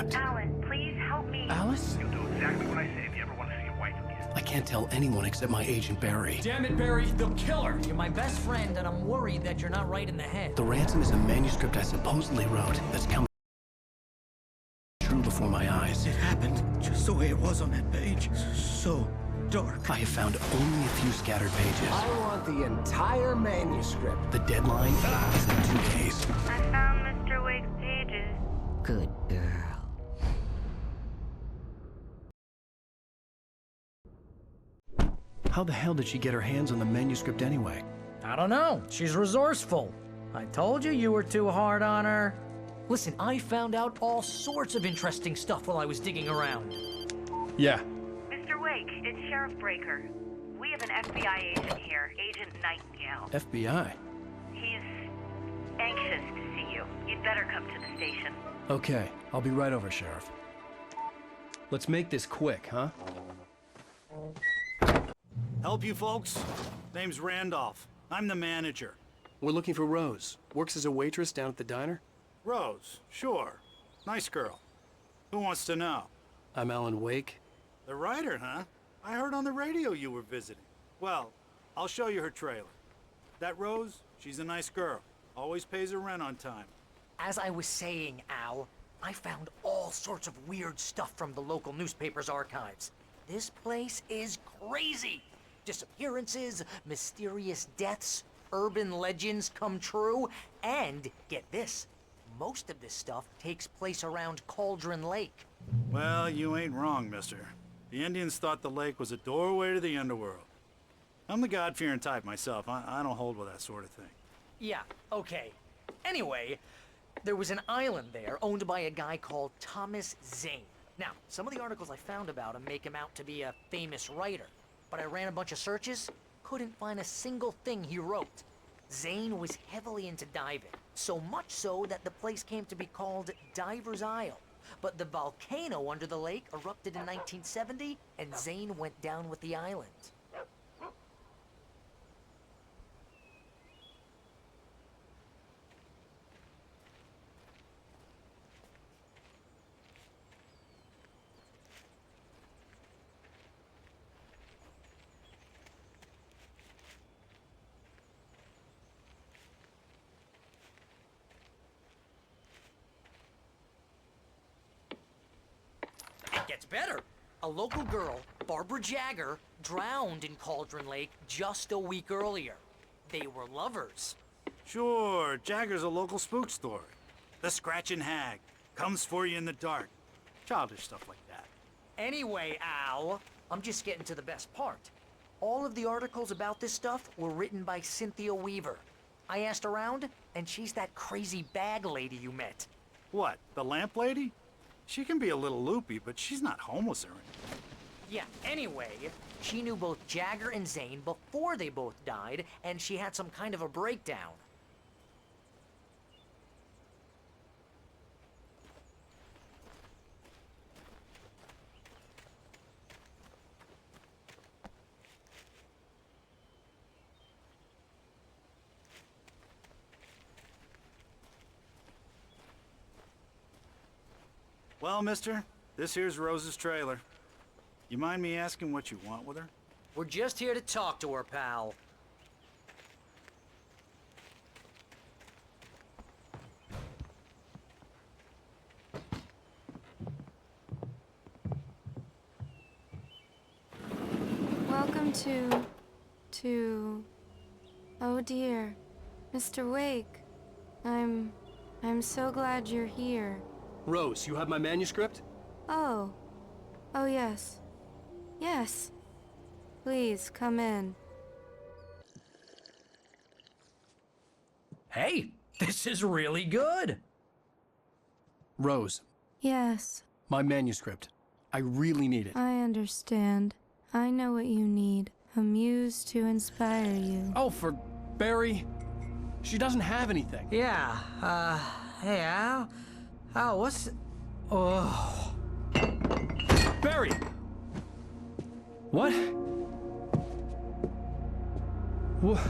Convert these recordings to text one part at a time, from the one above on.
kidnapped. Alan, please help me. Alice? You'll do exactly what I say if you ever want to see your wife again. I can't tell anyone except my agent Barry. Damn it, Barry, they'll kill her! You're my best friend, and I'm worried that you're not right in the head. The ransom is a manuscript I supposedly wrote that's come true before my eyes. It happened just the way it was on that page. So dark. I have found only a few scattered pages. I want the entire manuscript. The deadline is in 2 days. I found Mr. Wake's pages. Good girl. How the hell did she get her hands on the manuscript anyway? I don't know. She's resourceful. I told you you were too hard on her. Listen, I found out all sorts of interesting stuff while I was digging around. Yeah. Mr. Wake, it's Sheriff Breaker. We have an FBI agent here, Agent Nightingale. FBI? He's anxious to see you. You'd better come to the station. Okay, I'll be right over, Sheriff. Let's make this quick, huh? Help you folks? Name's Randolph. I'm the manager. We're looking for Rose. Works as a waitress down at the diner. Rose, sure. Nice girl. Who wants to know? I'm Alan Wake. The writer, huh? I heard on the radio you were visiting. Well, I'll show you her trailer. That Rose, she's a nice girl. Always pays her rent on time. As I was saying, Al, I found all sorts of weird stuff from the local newspaper's archives. This place is crazy. Disappearances, mysterious deaths, urban legends come true, and get this, most of this stuff takes place around Cauldron Lake. Well, you ain't wrong, mister. The Indians thought the lake was a doorway to the underworld. I'm the God-fearing type myself. I don't hold with that sort of thing. Yeah, okay. Anyway, there was an island there owned by a guy called Thomas Zane. Now, some of the articles I found about him make him out to be a famous writer, but I ran a bunch of searches, couldn't find a single thing he wrote. Zane was heavily into diving, so much so that the place came to be called Diver's Isle. But the volcano under the lake erupted in 1970, and Zane went down with the island. Gets better. A local girl, Barbara Jagger, drowned in Cauldron Lake just a week earlier. They were lovers. Sure, Jagger's a local spook story. The Scratching Hag comes for you in the dark. Childish stuff like that. Anyway, Al, I'm just getting to the best part. All of the articles about this stuff were written by Cynthia Weaver. I asked around, and she's that crazy bag lady you met. What, the lamp lady? She can be a little loopy, but she's not homeless or anything. Yeah, anyway, she knew both Jagger and Zane before they both died, and she had some kind of a breakdown. Well, mister, this here's Rose's trailer. You mind me asking what you want with her? We're just here to talk to her, pal. Welcome to... Oh dear, Mr. Wake. I'm so glad you're here. Rose, you have my manuscript? Oh. Oh yes. Yes. Please, come in. Hey, this is really good. Rose, Yes, my manuscript. I really need it. I understand. I know what you need. A muse to inspire you. Oh, for Barry. She doesn't have anything. Yeah, hey, Al? Al, what's... Oh... Barry! What? What?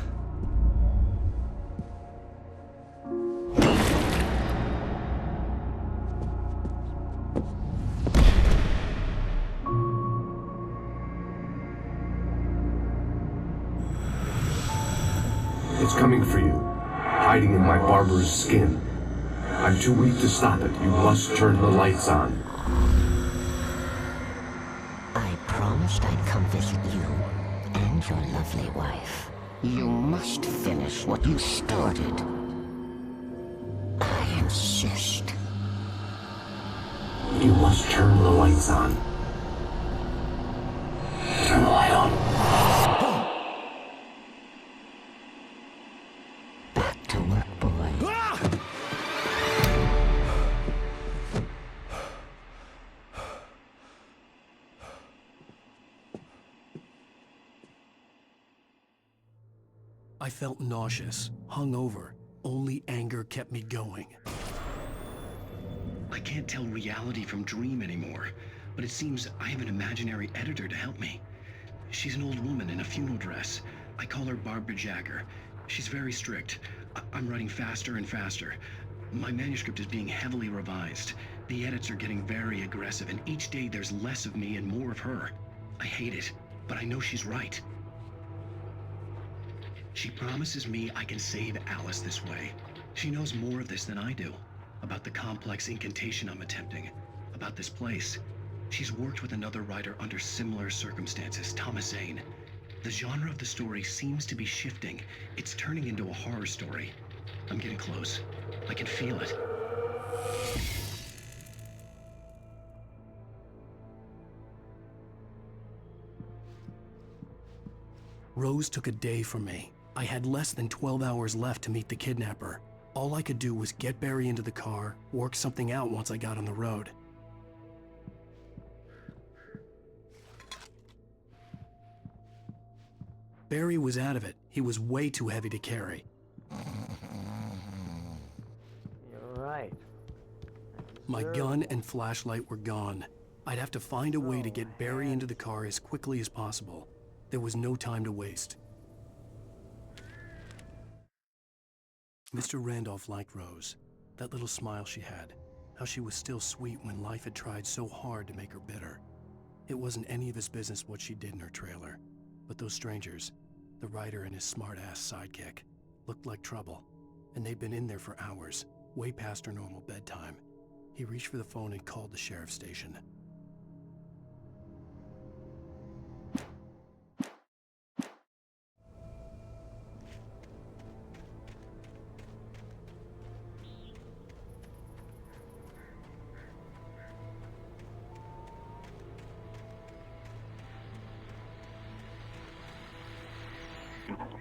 coming for you, hiding in my barber's skin. I'm too weak to stop it. You must turn the lights on. I promised I'd come visit you and your lovely wife. You must finish what you started. I insist. You must turn the lights on. Turn the light on. Back to work, boy. I felt nauseous, hungover. Only anger kept me going. I can't tell reality from dream anymore, but it seems I have an imaginary editor to help me. She's an old woman in a funeral dress. I call her Barbara Jagger. She's very strict. I'm writing faster and faster. My manuscript is being heavily revised. The edits are getting very aggressive, and each day there's less of me and more of her. I hate it, but I know she's right. She promises me I can save Alice this way. She knows more of this than I do. About the complex incantation I'm attempting. About this place. She's worked with another writer under similar circumstances, Thomas Zane. The genre of the story seems to be shifting. It's turning into a horror story. I'm getting close. I can feel it. Rose took a day from me. I had less than 12 hours left to meet the kidnapper. All I could do was get Barry into the car, work something out once I got on the road. Barry was out of it. He was way too heavy to carry. You're right. My gun and flashlight were gone. I'd have to find a way to get Barry into the car as quickly as possible. There was no time to waste. Mr. Randolph liked Rose. That little smile she had. How she was still sweet when life had tried so hard to make her bitter. It wasn't any of his business what she did in her trailer. But those strangers, the writer and his smart-ass sidekick, looked like trouble. And they'd been in there for hours, way past her normal bedtime. He reached for the phone and called the sheriff's station.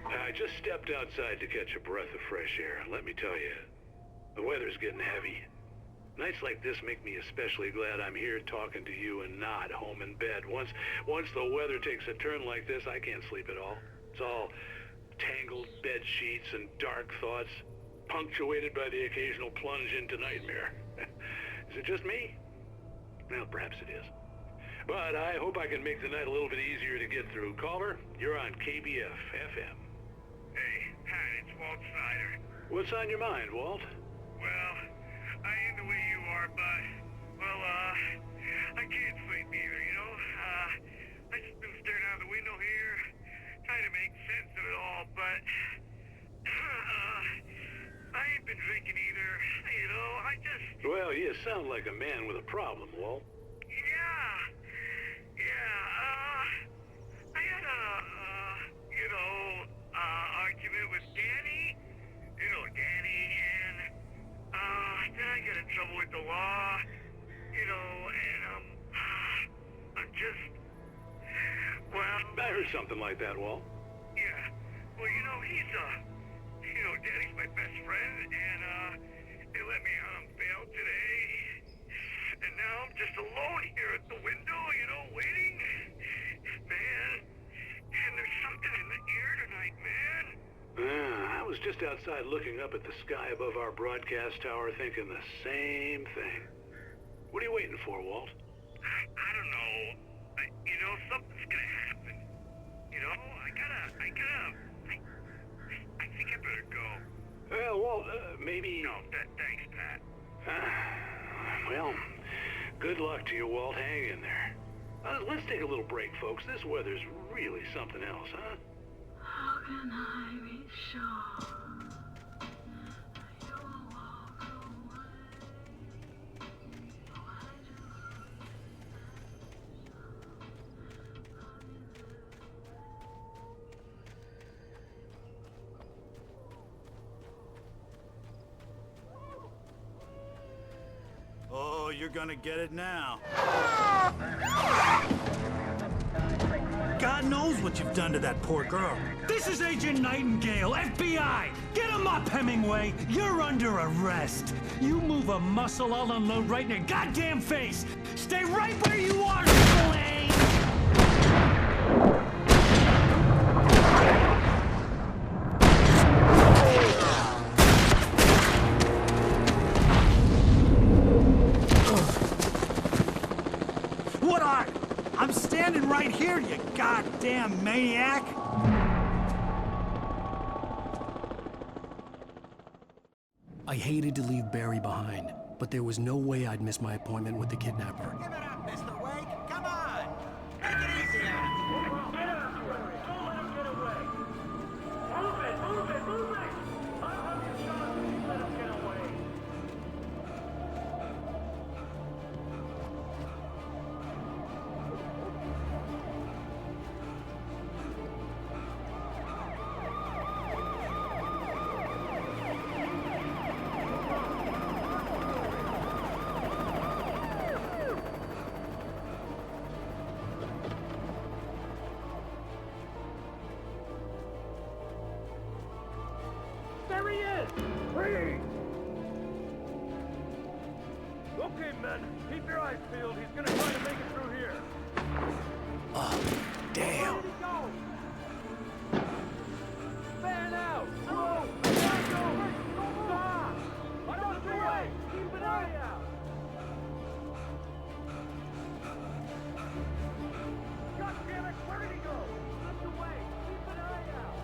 I just stepped outside to catch a breath of fresh air, and let me tell you, the weather's getting heavy. Nights like this make me especially glad I'm here talking to you and not home in bed. Once the weather takes a turn like this, I can't sleep at all. It's all tangled bed sheets and dark thoughts, punctuated by the occasional plunge into nightmare. Is it just me? Well, perhaps it is. But I hope I can make the night a little bit easier to get through. Caller, you're on KBF FM. Hey, Pat, it's Walt Snyder. What's on your mind, Walt? Well, I ain't the way you are, but, well, I can't sleep either, you know? I just been staring out the window here, trying to make sense of it all, but, I ain't been drinking either, you know, I just... Well, you sound like a man with a problem, Walt. I had a, argument with Danny, and, then I got in trouble with the law, and, I'm just, well... I heard something like that, Walt. Yeah, well, he's, Danny's my best friend, and, they let me out on bail today, and now I'm just alone here at the window, waiting, man, and there's something in the air tonight, man. I was just outside looking up at the sky above our broadcast tower thinking the same thing. What are you waiting for, Walt? I don't know. Something's gonna happen. I think I better go. Well, Walt, maybe... No, thanks, Pat. Well, good luck to you, Walt. Hang in there. Let's take a little break, folks. This weather's really something else, huh? can I be sure you will walk away? Oh, you're gonna get it now. God knows what you've done to that poor girl. This is Agent Nightingale, FBI! Get him up, Hemingway! You're under arrest! You move a muscle, I'll unload right in your goddamn face! Stay right where you are, Spillane! What are? I'm standing right here, you goddamn maniac! I hated to leave Barry behind, but there was no way I'd miss my appointment with the kidnapper. Give it up, Mr. Wake! Come on! Take it easy on him! Get out! Don't let him get away! Move it! Move it! Move it! I'll have you shot if you let him get away! There he is! Freeze! Okay, men. Keep your eyes peeled. He's gonna try to make it through here. Oh, damn. Where did he go? Fan out! Slow! Stop! Out of the way! Keep an eye out! God damn it! Where did he go? Out the way! Keep an eye out!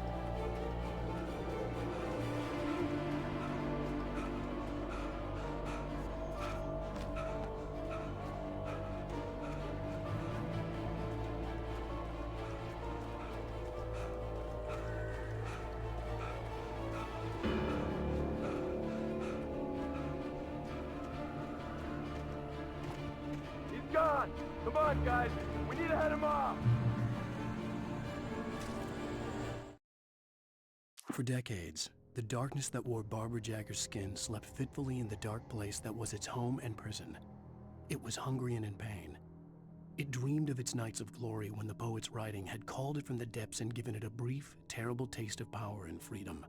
He's gone! Come on, guys! We need to head him off! For decades, the darkness that wore Barbara Jagger's skin slept fitfully in the dark place that was its home and prison. It was hungry and in pain. It dreamed of its nights of glory when the poet's writing had called it from the depths and given it a brief, terrible taste of power and freedom.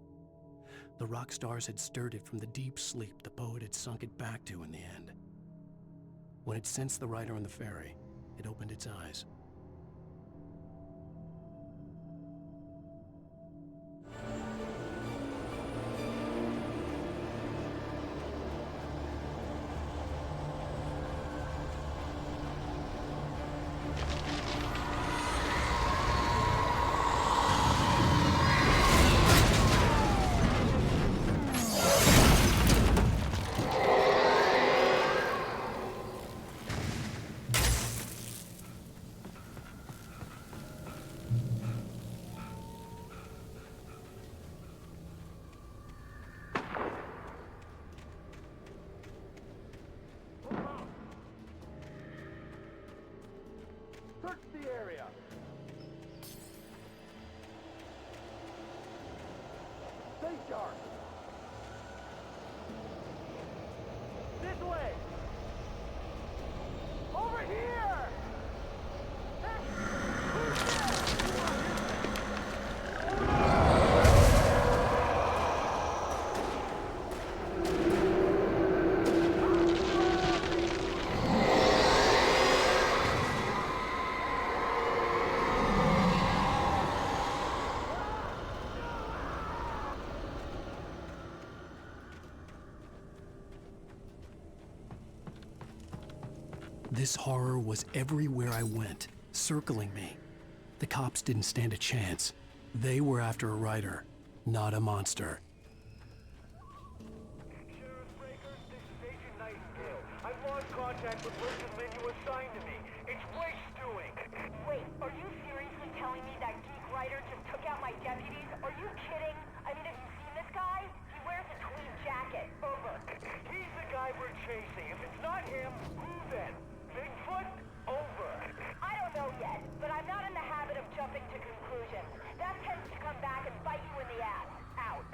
The rock stars had stirred it from the deep sleep the poet had sunk it back to in the end. When it sensed the writer on the ferry, it opened its eyes. Search the area! Stay sharp! This way! Over here! This horror was everywhere I went, circling me. The cops didn't stand a chance. They were after a writer, not a monster. Sheriff Breaker, this is Agent Nightingale. I've lost contact with Ransom men you assigned to me. It's waste doing. Wait, are you seriously telling me that geek writer just took out my my deputies? Are you kidding? I mean, have you seen this guy? He wears a tweed jacket. Over. He's the guy we're chasing. If it's not him, who then? Bigfoot? Over. I don't know yet, but I'm not in the habit of jumping to conclusions. That tends to come back and bite you in the ass. Out.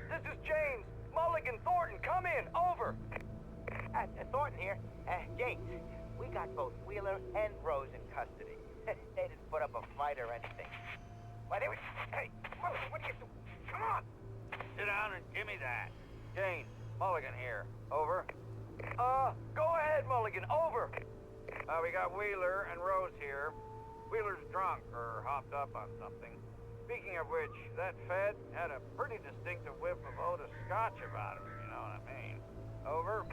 This is James. Mulligan, Thornton, come in. Over. Thornton here. James, we got both Wheeler and Rose in custody. They didn't put up a fight or anything. Why, they were... Hey, Mulligan, what are you doing? Come on! Sit down and give me that. James, Mulligan here. Over. Go ahead, Mulligan. Over. We got Wheeler and Rose here. Wheeler's drunk or hopped up on something. Speaking of which, that Fed had a pretty distinctive whiff of Otis Scotch about him, you know what I mean. Over.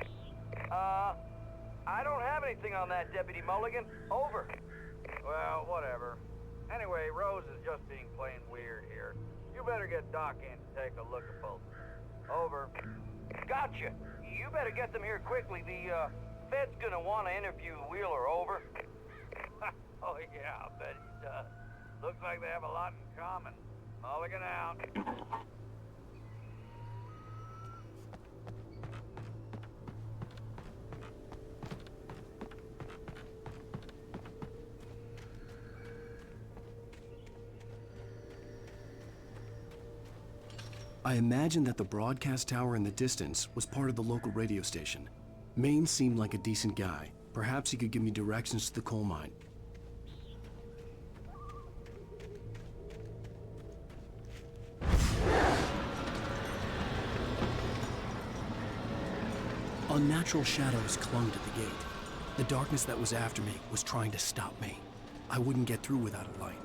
I don't have anything on that, Deputy Mulligan. Over. Well, whatever. Anyway, Rose is just being plain weird here. You better get Doc in to take a look at both. Over. Gotcha. You better get them here quickly. The, Fed's gonna want to interview Wheeler. Over. Oh, yeah, I'll bet he does. Looks like they have a lot in common. Mulligan out. I imagined that the broadcast tower in the distance was part of the local radio station. Maine seemed like a decent guy. Perhaps he could give me directions to the coal mine. Unnatural shadows clung to the gate. The darkness that was after me was trying to stop me. I wouldn't get through without a light.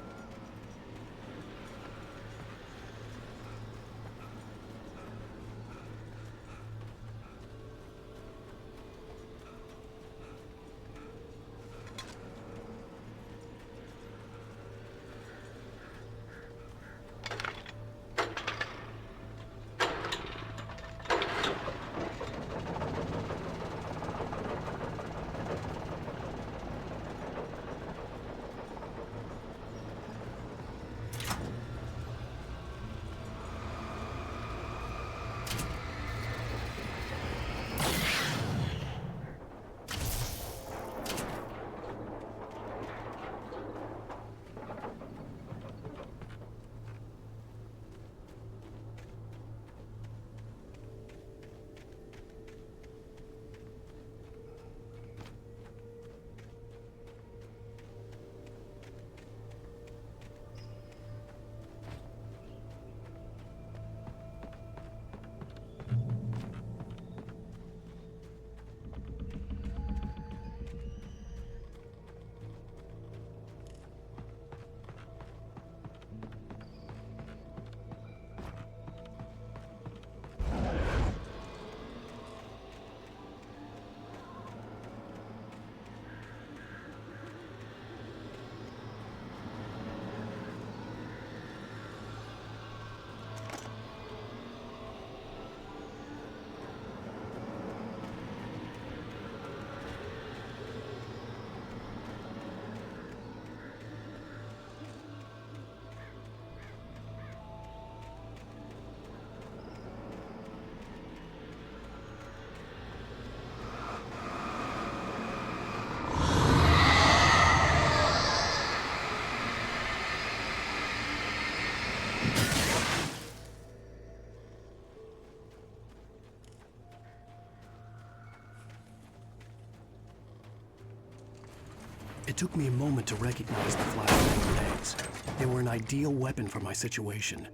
It took me a moment to recognize the flashbang grenades. They were an ideal weapon for my situation.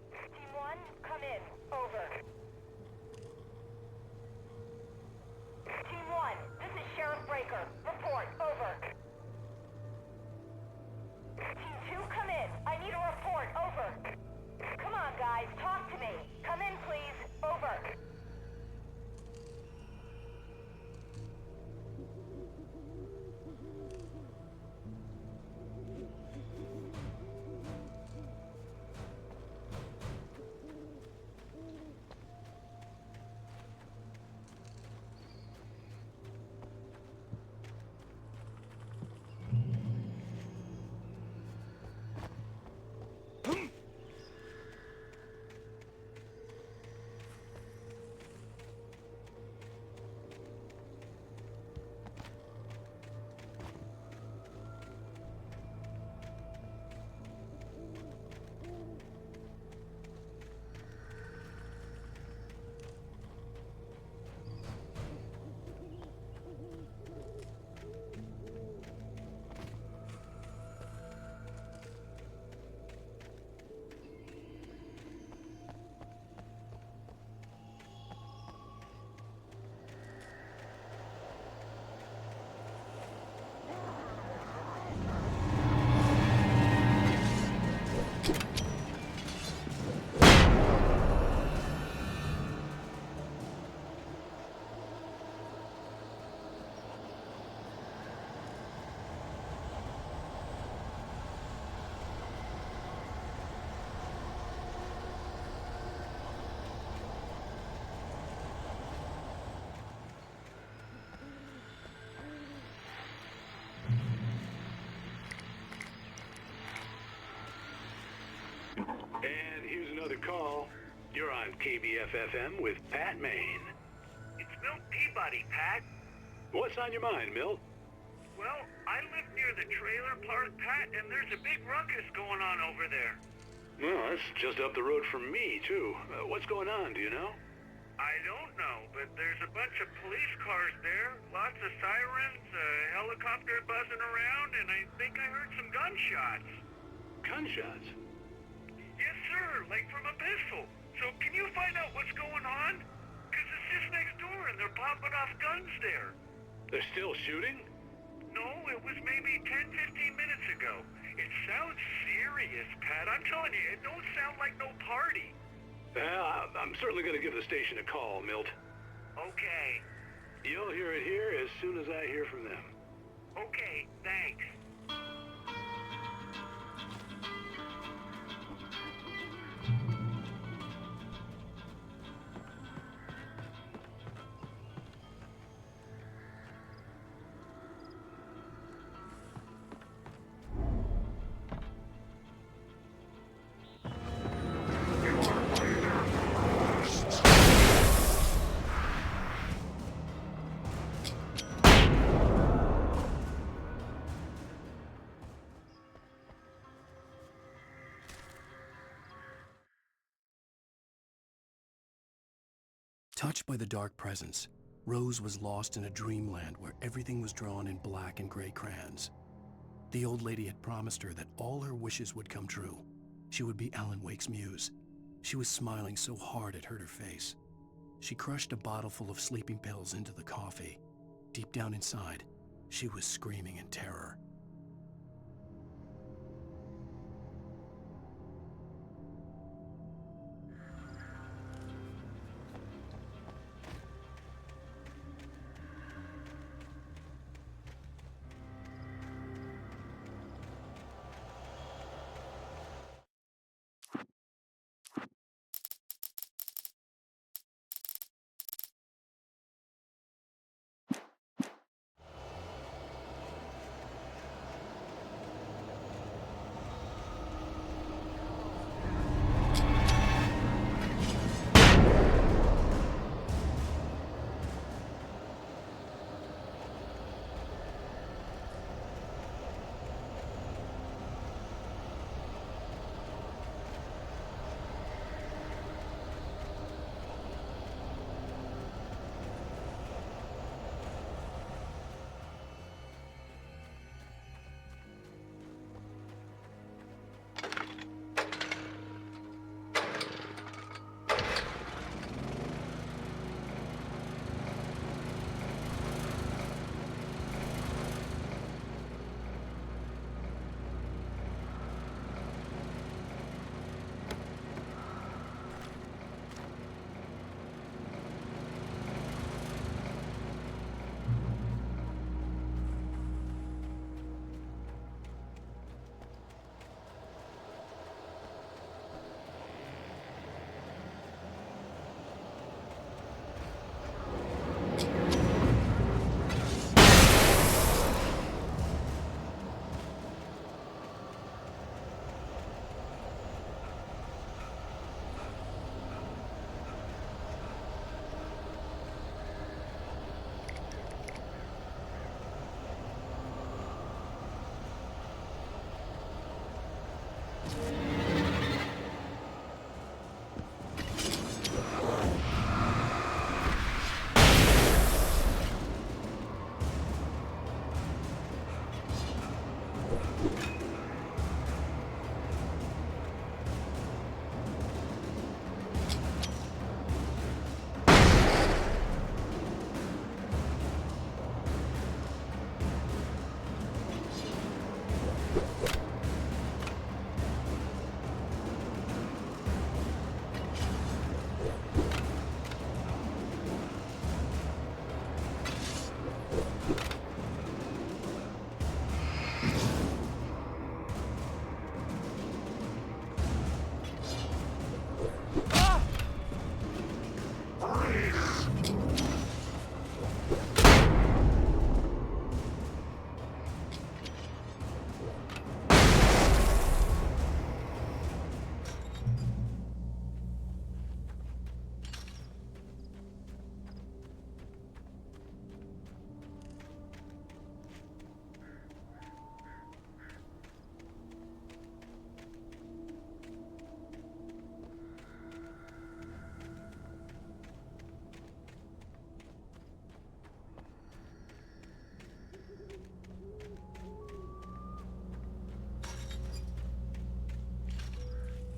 Team 1, come in. Over. Team 1, this is Sheriff Breaker. Report. Over. Team 2, come in. I need a report. Over. Come on, guys. Talk to me. Come in, please. Over. And here's another call. You're on KBF-FM with Pat Maine. It's Milt Peabody, Pat. What's on your mind, Milt? Well, I live near the trailer park, Pat, and there's a big ruckus going on over there. Well, that's just up the road from me, too. What's going on, do you know? I don't know, but there's a bunch of police cars there, lots of sirens, a helicopter buzzing around, and I think I heard some gunshots. Gunshots? Yes, sir, like from a pistol. So can you find out what's going on? Because it's just next door and they're popping off guns there. They're still shooting? No, it was maybe 10, 15 minutes ago. It sounds serious, Pat. I'm telling you, it don't sound like no party. Well, I'm certainly going to give the station a call, Milt. Okay. You'll hear it here as soon as I hear from them. Okay, thanks. Touched by the dark presence, Rose was lost in a dreamland where everything was drawn in black and gray crayons. The old lady had promised her that all her wishes would come true. She would be Alan Wake's muse. She was smiling so hard it hurt her face. She crushed a bottle full of sleeping pills into the coffee. Deep down inside, she was screaming in terror.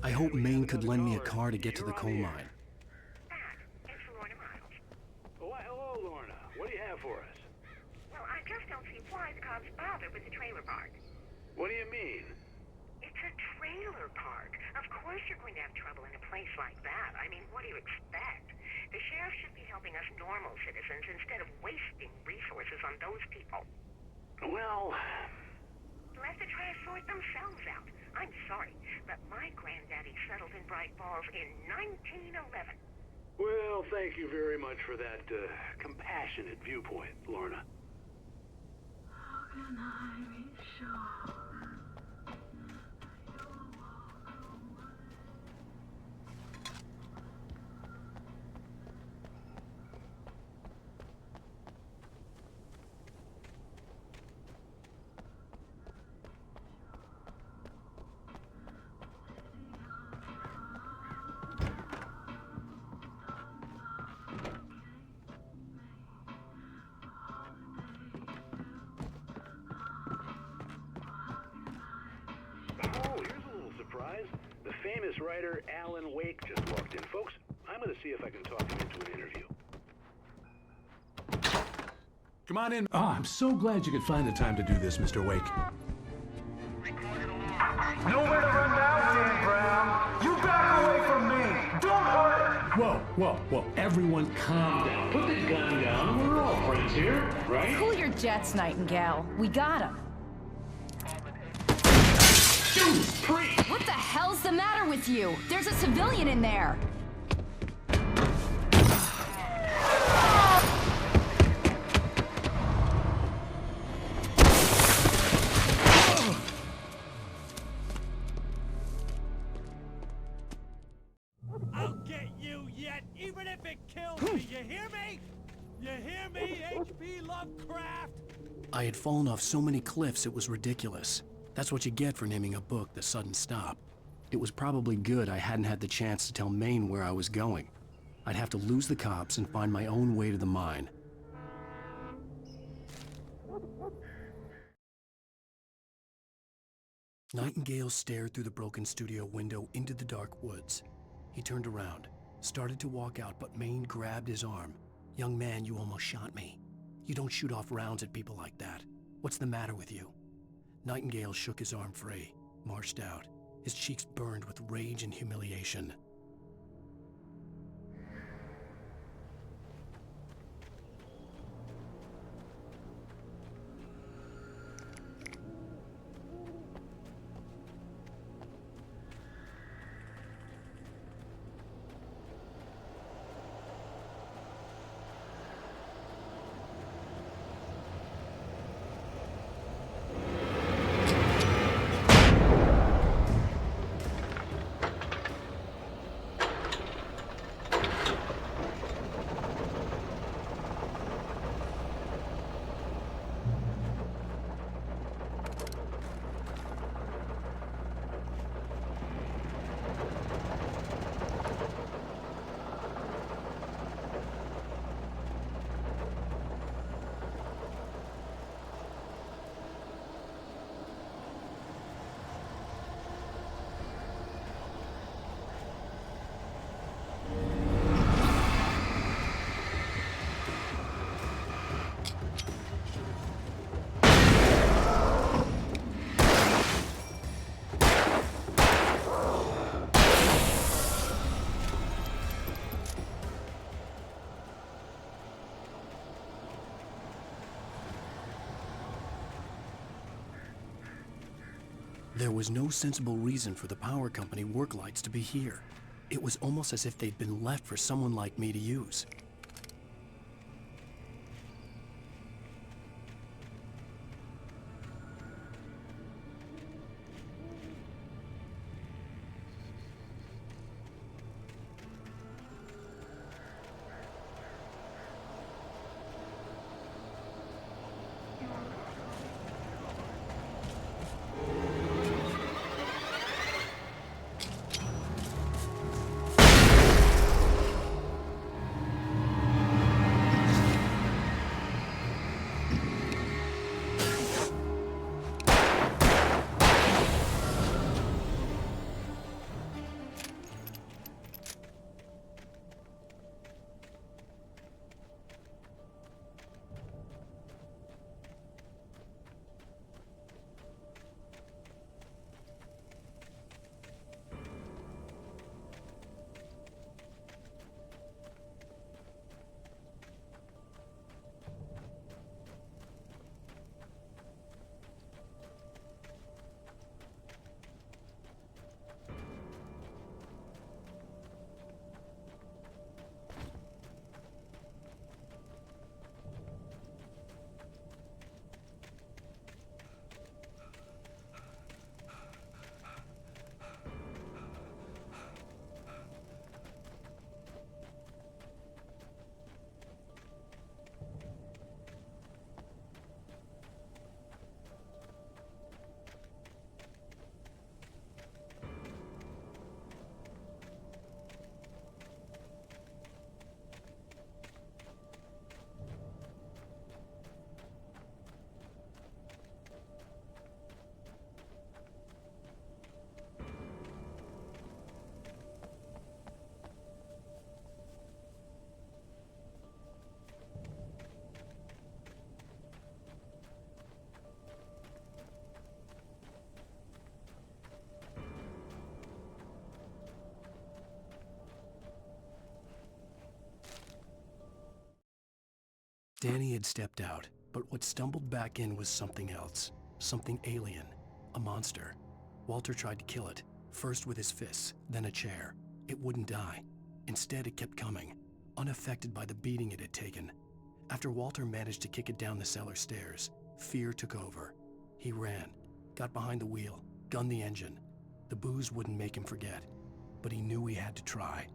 I hope Maine could lend me a car to get to the coal mine. Why, hello, Lorna. What do you have for us? Well, I just don't see why the cops bother with the trailer park. What do you mean? It's a trailer park. Of course you're going to have trouble in a place like that. I mean, what do you expect? The sheriff should be helping us normal citizens instead of wasting resources on those people. Well... Let the trash sort themselves out. I'm sorry, but my granddaddy settled in Bright Falls in 1911. Well, thank you very much for that, compassionate viewpoint, Lorna. How can I be sure? The famous writer Alan Wake just walked in. Folks, I'm going to see if I can talk him into an interview. Come on in. Oh, I'm so glad you could find the time to do this, Mr. Wake. Nowhere to run now, Dan Brown. You back away from me. Don't hurt her. Whoa. Everyone calm down. Put the gun down. We're all friends here, right? Cool your jets, Nightingale. We got him. What the hell's the matter with you? There's a civilian in there. I'll get you yet, even if it kills me. You hear me? You hear me, H.P. Lovecraft? I had fallen off so many cliffs it was ridiculous. That's what you get for naming a book The Sudden Stop. It was probably good I hadn't had the chance to tell Maine where I was going. I'd have to lose the cops and find my own way to the mine. Nightingale stared through the broken studio window into the dark woods. He turned around, started to walk out, but Maine grabbed his arm. "Young man, you almost shot me. You don't shoot off rounds at people like that. What's the matter with you?" Nightingale shook his arm free, marched out. His cheeks burned with rage and humiliation. There was no sensible reason for the power company work lights to be here. It was almost as if they'd been left for someone like me to use. Danny had stepped out, but what stumbled back in was something else. Something alien. A monster. Walter tried to kill it, first with his fists, then a chair. It wouldn't die. Instead, it kept coming, unaffected by the beating it had taken. After Walter managed to kick it down the cellar stairs, fear took over. He ran, got behind the wheel, gunned the engine. The booze wouldn't make him forget, but he knew he had to try.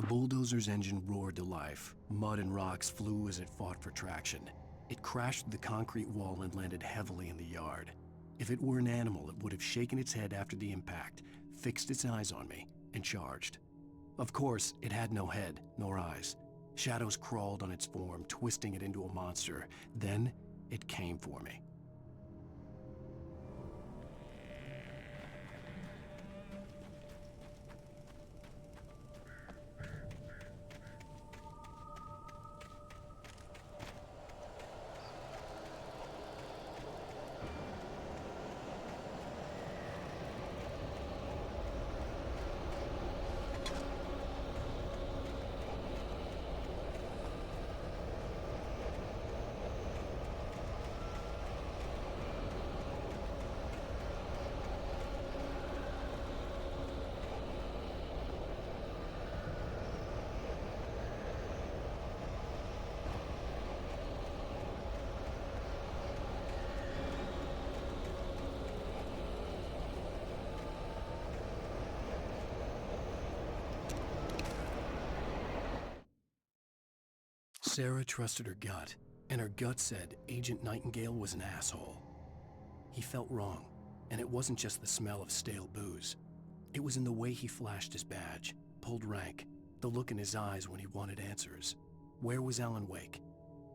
bulldozer's engine roared to life. Mud and rocks flew as it fought for traction. It crashed through the concrete wall and landed heavily in the yard. If it were an animal, it would have shaken its head after the impact, fixed its eyes on me, and charged. Of course, it had no head, nor eyes. Shadows crawled on its form, twisting it into a monster. Then, it came for me. Sarah trusted her gut, and her gut said Agent Nightingale was an asshole. He felt wrong, and it wasn't just the smell of stale booze. It was in the way he flashed his badge, pulled rank, the look in his eyes when he wanted answers. Where was Alan Wake?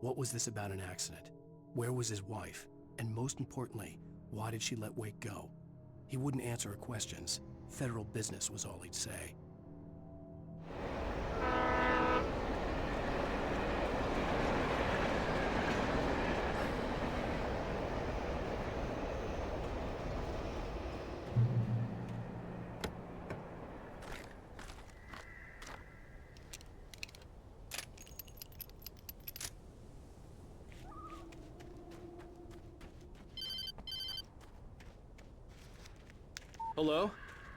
What was this about an accident? Where was his wife? And most importantly, why did she let Wake go? He wouldn't answer her questions. Federal business was all he'd say. Hello?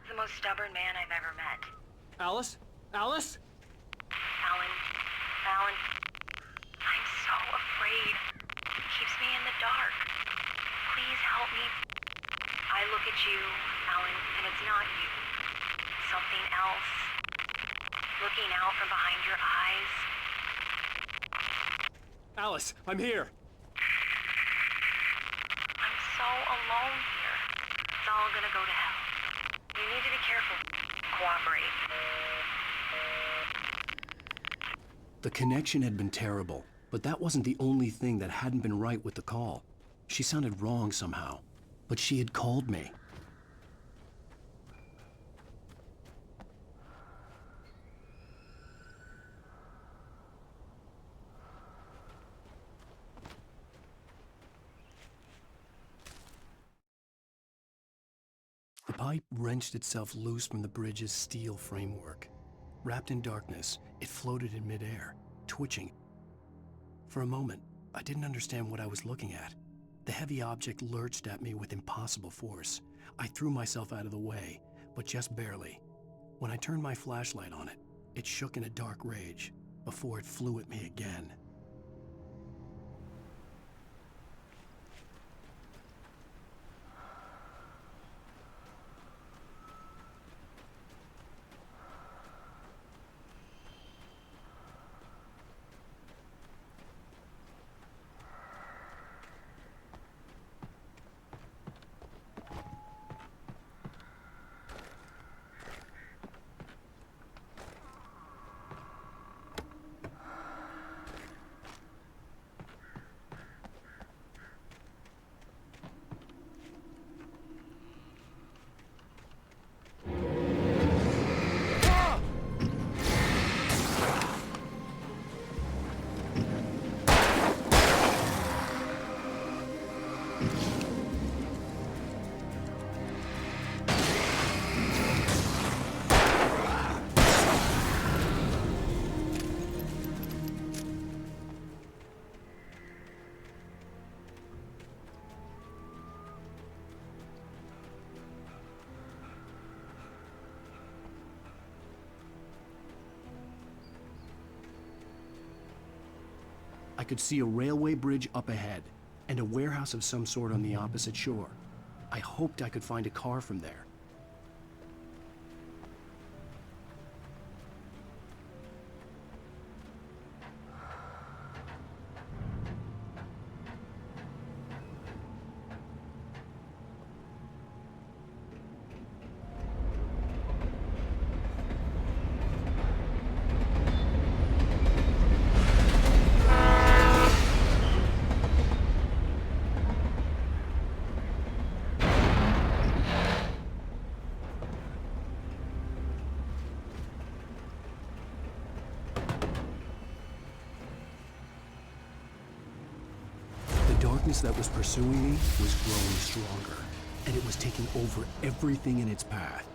The most stubborn man I've ever met. Alice? Alice? Alan. Alan. I'm so afraid. It keeps me in the dark. Please help me. I look at you, Alan, and it's not you. Something else. Looking out from behind your eyes. Alice, I'm here. I'm so alone here. It's all gonna go to hell. You need to be careful. Cooperate. The connection had been terrible, but that wasn't the only thing that hadn't been right with the call. She sounded wrong somehow, but she had called me. The pipe wrenched itself loose from the bridge's steel framework. Wrapped in darkness, it floated in midair, twitching. For a moment, I didn't understand what I was looking at. The heavy object lurched at me with impossible force. I threw myself out of the way, but just barely. When I turned my flashlight on it, it shook in a dark rage before it flew at me again. I could see a railway bridge up ahead, and a warehouse of some sort on the opposite shore. I hoped I could find a car from there. darkness that was pursuing me was growing stronger, and it was taking over everything in its path.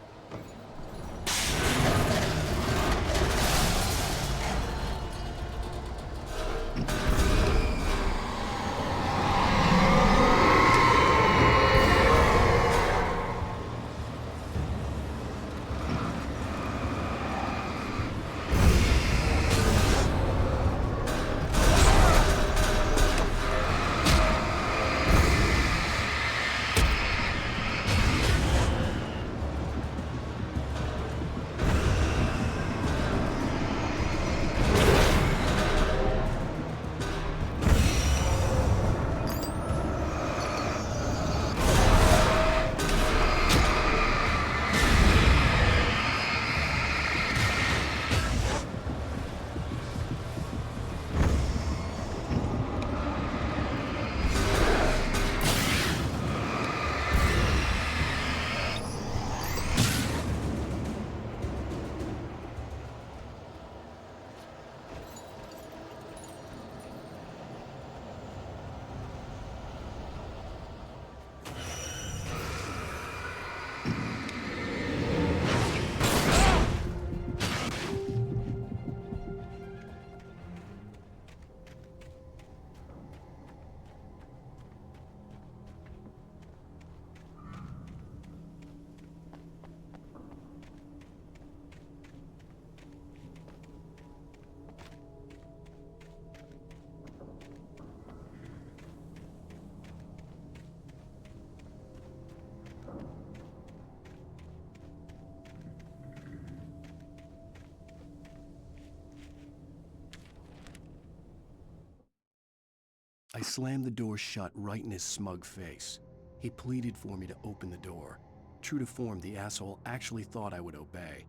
I slammed the door shut right in his smug face. He pleaded for me to open the door. True to form, the asshole actually thought I would obey.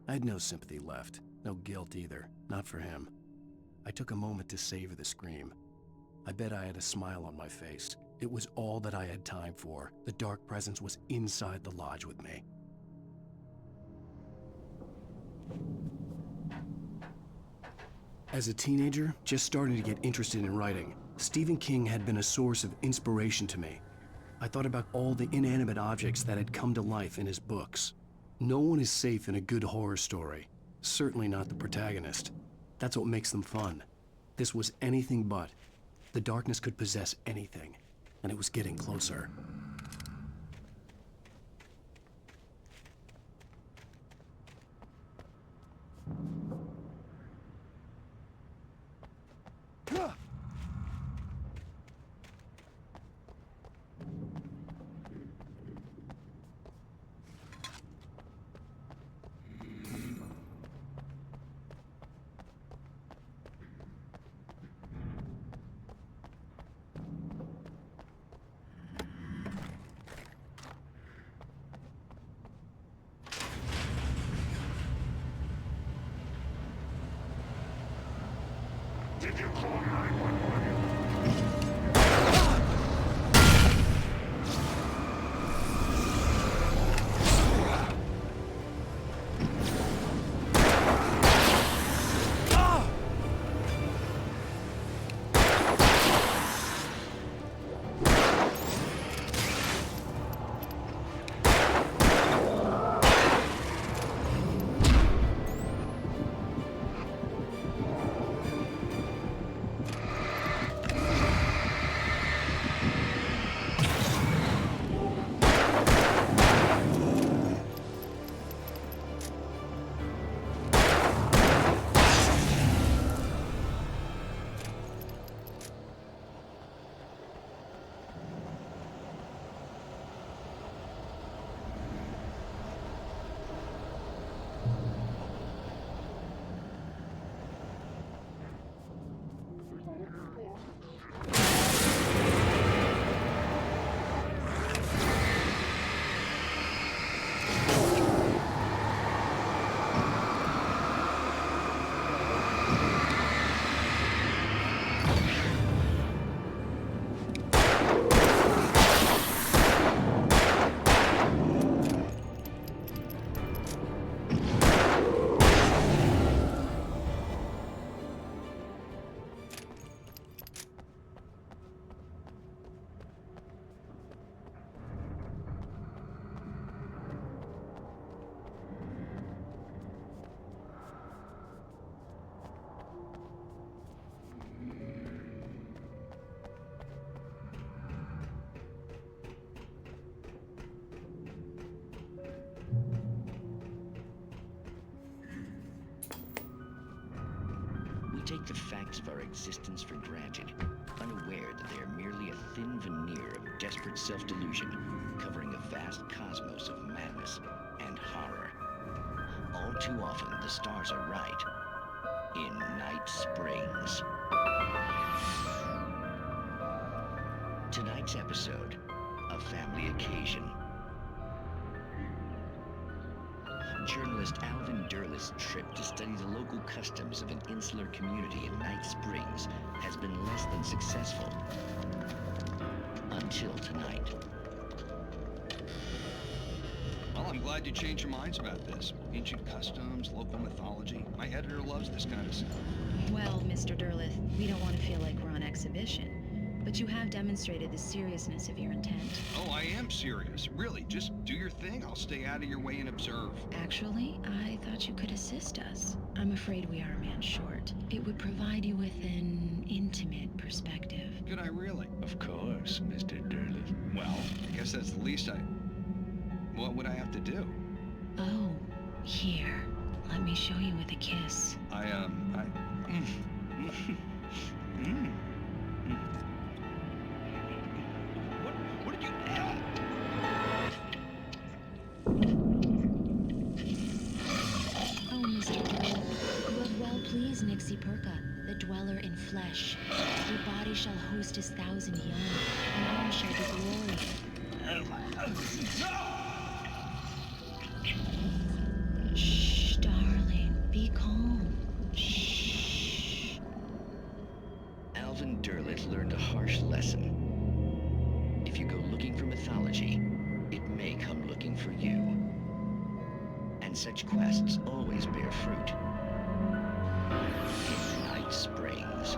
I had no sympathy left, no guilt either, not for him. I took a moment to savor the scream. I bet I had a smile on my face. It was all that I had time for. The dark presence was inside the lodge with me. As a teenager, just starting to get interested in writing, Stephen King had been a source of inspiration to me. I thought about all the inanimate objects that had come to life in his books. No one is safe in a good horror story. Certainly not the protagonist. That's what makes them fun. This was anything but. The darkness could possess anything, and it was getting closer. Did you call 911? take the facts of our existence for granted, unaware that they are merely a thin veneer of desperate self-delusion, covering a vast cosmos of madness and horror. All too often, the stars are right. In Night Springs. Tonight's episode, a family occasion. Journalist Alvin Derlis' trip to study the local customs of an insular community in Night Springs has been less than successful. Until tonight. Well, I'm glad you changed your minds about this. Ancient customs, local mythology. My editor loves this kind of stuff. Well, Mr. Derlith, we don't want to feel like we're on exhibition. But you have demonstrated the seriousness of your intent. Oh, I am serious. Really, just do your thing. I'll stay out of your way and observe. Actually, I thought you could assist us. I'm afraid we are a man short. It would provide you with an intimate perspective. Could I really? Of course, Mr. Derlith. Well, I guess that's the least What would I have to do? Oh, here. Let me show you with a kiss. What did you... Oh, Mr. Derlith, you have well pleased Nixie Perka, the dweller in flesh. Your body shall host his 1,000 young, and all shall be glory. Shh, darling, be calm. Shh. Alvin Derlith learned a harsh lesson. If you go looking for mythology, it may come looking for you. And such quests always bear fruit. In Night Springs.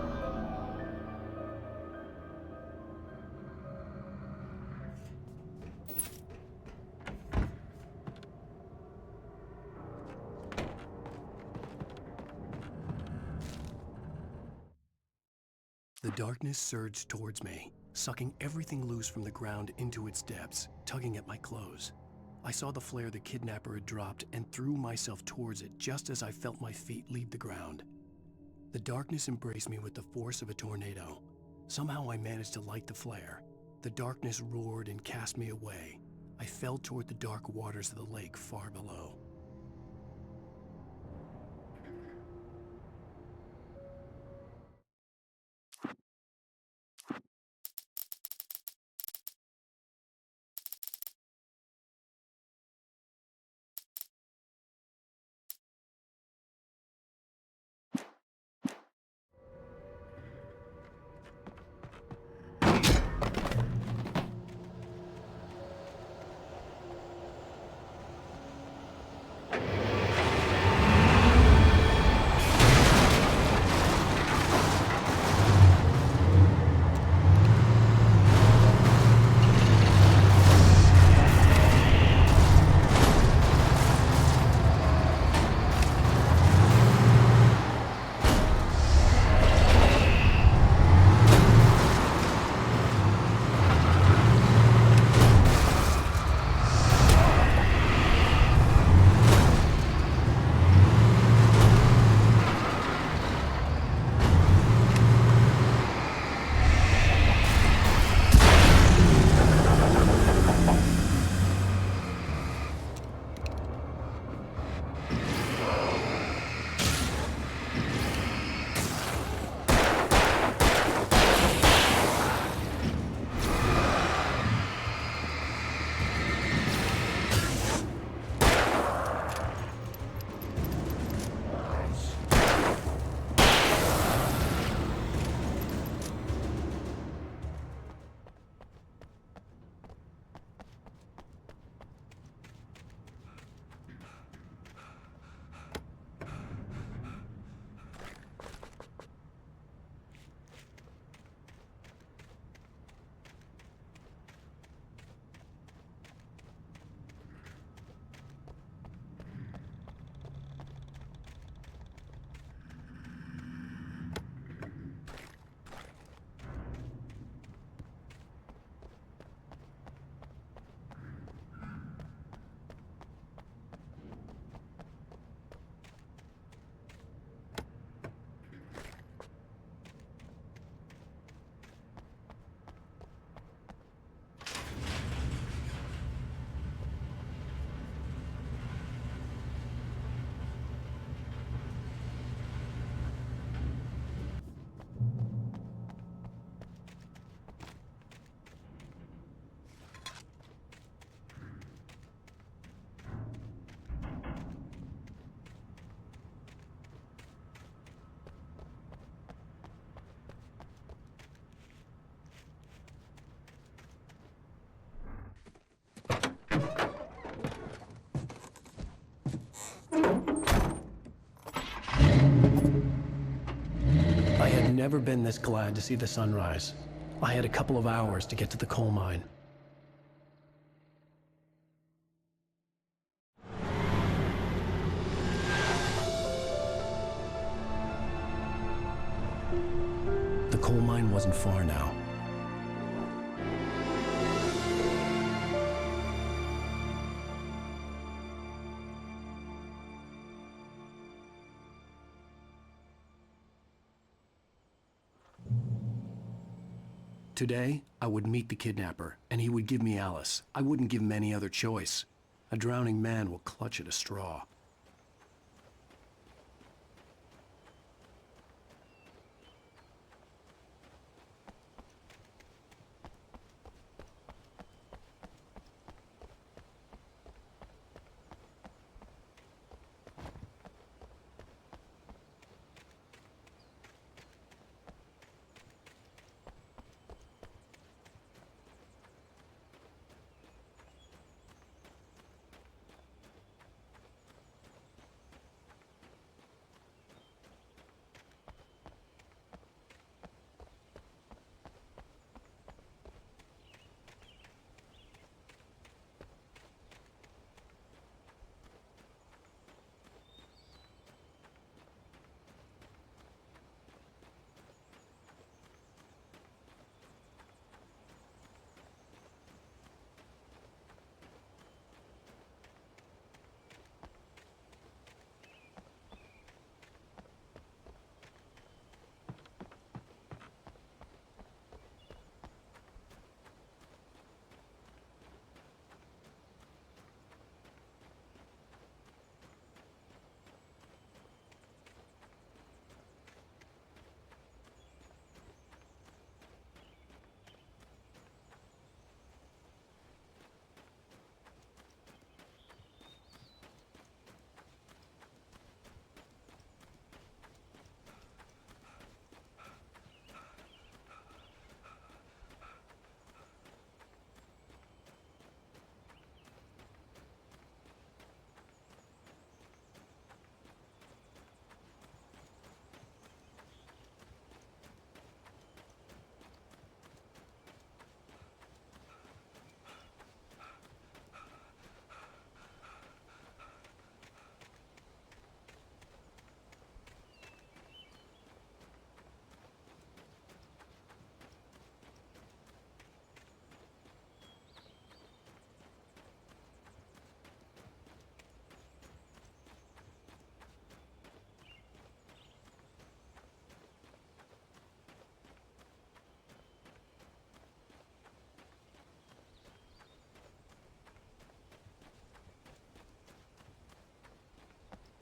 The darkness surged towards me, sucking everything loose from the ground into its depths, tugging at my clothes. I saw the flare the kidnapper had dropped and threw myself towards it just as I felt my feet leave the ground. The darkness embraced me with the force of a tornado. Somehow I managed to light the flare. The darkness roared and cast me away. I fell toward the dark waters of the lake far below. never been this glad to see the sunrise. I had a couple of hours to get to the coal mine. The coal mine wasn't far now. Today, I would meet the kidnapper, and he would give me Alice. I wouldn't give him any other choice. A drowning man will clutch at a straw.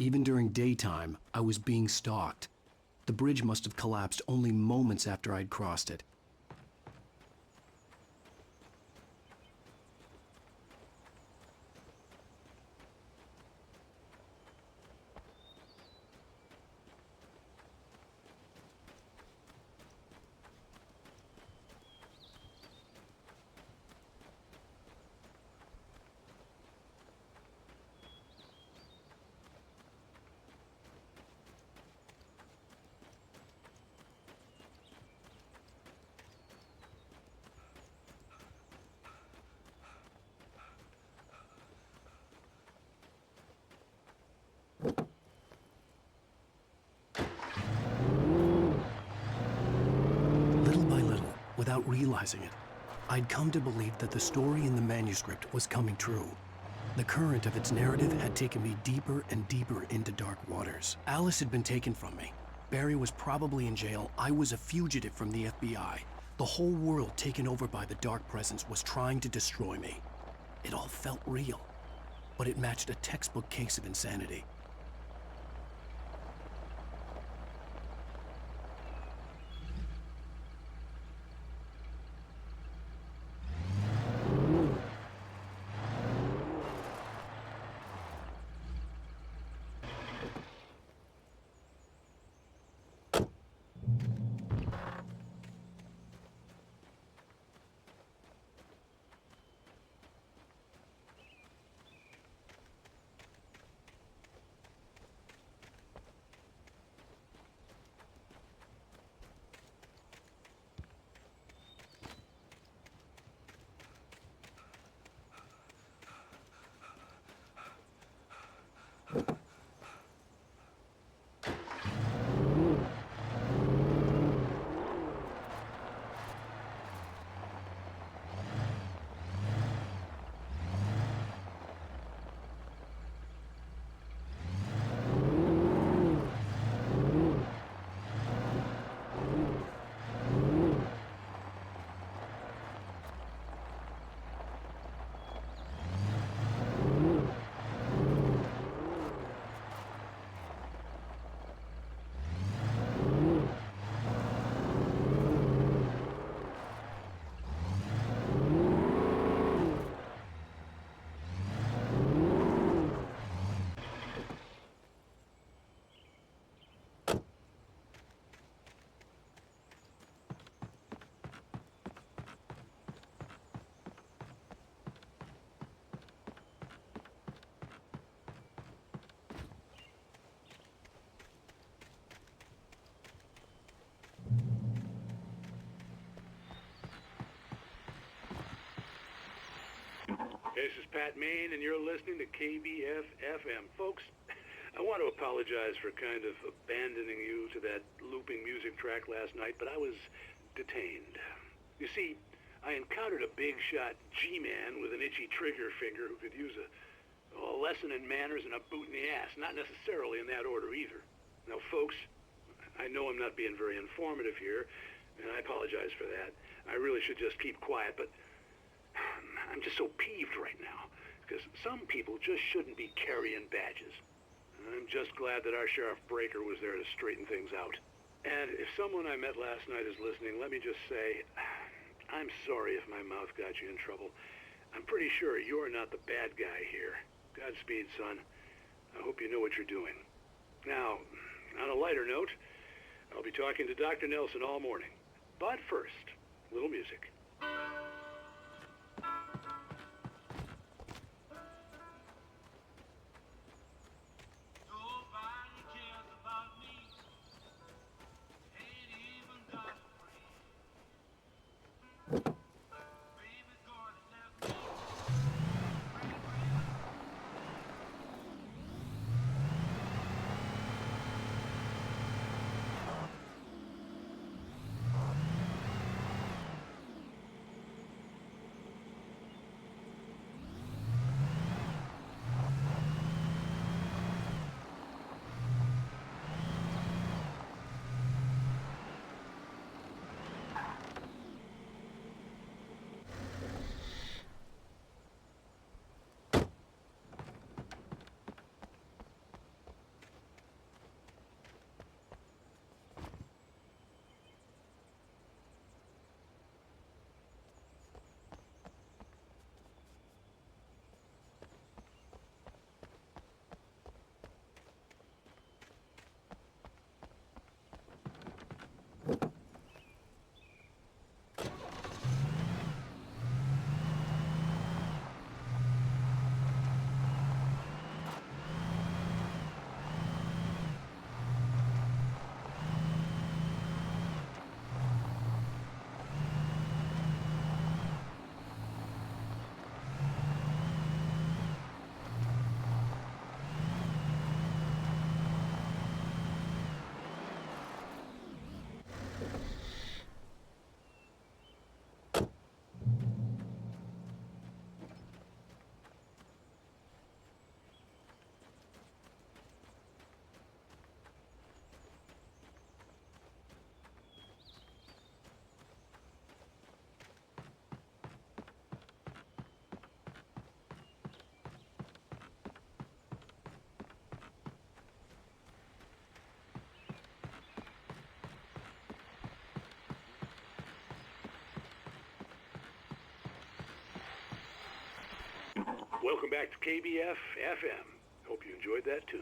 Even during daytime, I was being stalked. The bridge must have collapsed only moments after I'd crossed it. Little by little, without realizing it, I'd come to believe that the story in the manuscript was coming true. The current of its narrative had taken me deeper and deeper into dark waters. Alice had been taken from me. Barry was probably in jail. I was a fugitive from the FBI. The whole world taken over by the Dark Presence was trying to destroy me. It all felt real, but it matched a textbook case of insanity. This is Pat Main, and you're listening to KBF-FM. Folks, I want to apologize for kind of abandoning you to that looping music track last night, but I was detained. You see, I encountered a big-shot G-man with an itchy trigger finger who could use a lesson in manners and a boot in the ass, not necessarily in that order either. Now, folks, I know I'm not being very informative here, and I apologize for that. I really should just keep quiet, but I'm just so peeved right now, because some people just shouldn't be carrying badges. I'm just glad that our Sheriff Breaker was there to straighten things out. And if someone I met last night is listening, let me just say, I'm sorry if my mouth got you in trouble. I'm pretty sure you're not the bad guy here. Godspeed, son. I hope you know what you're doing. Now, on a lighter note, I'll be talking to Dr. Nelson all morning. But first, a little music. Welcome back to KBF-FM. Hope you enjoyed that tune.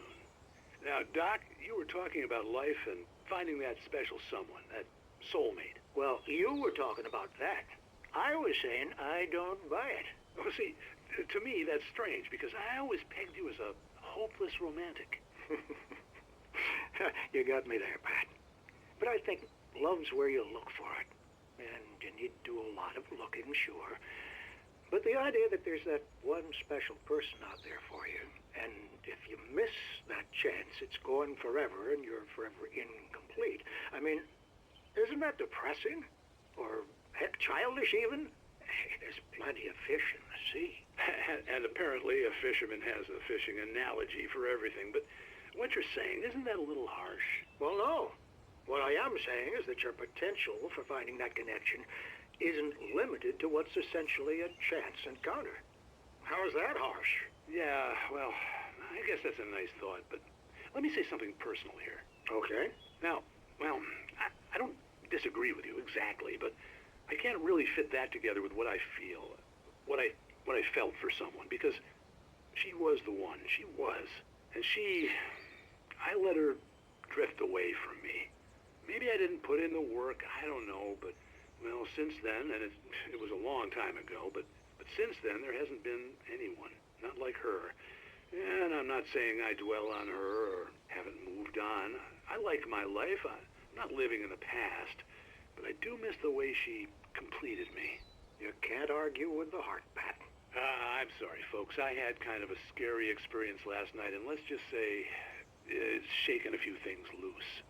Now, Doc, you were talking about life and finding that special someone, that soulmate. Well, you were talking about that. I was saying I don't buy it. Oh, see, to me, that's strange, because I always pegged you as a hopeless romantic. You got me there, Pat. But I think love's where you look for it. And you need to do a lot of looking, sure. But the idea that there's that one special person out there for you, and if you miss chance, it's gone forever and you're forever incomplete. I mean, isn't that depressing? Or, heck, childish even? Hey, there's plenty of fish in the sea. And apparently a fisherman has a fishing analogy for everything, but what you're saying, isn't that a little harsh? Well, no. What I am saying is that your potential for finding that connection isn't limited to what's essentially a chance encounter. How is that harsh? Yeah, well, I guess that's a nice thought, but let me say something personal here. Okay. Now, well, I don't disagree with you exactly, but I can't really fit that together with what I feel, what I felt for someone, because she was the one. She was. And I let her drift away from me. Maybe I didn't put in the work, I don't know, but, well, since then, and it was a long time ago, but since then, there hasn't been anyone, not like her. And I'm not saying I dwell on her or haven't moved on. I like my life. I'm not living in the past, but I do miss the way she completed me. You can't argue with the heart, Pat. I'm sorry, folks. I had kind of a scary experience last night, and let's just say it's shaken a few things loose.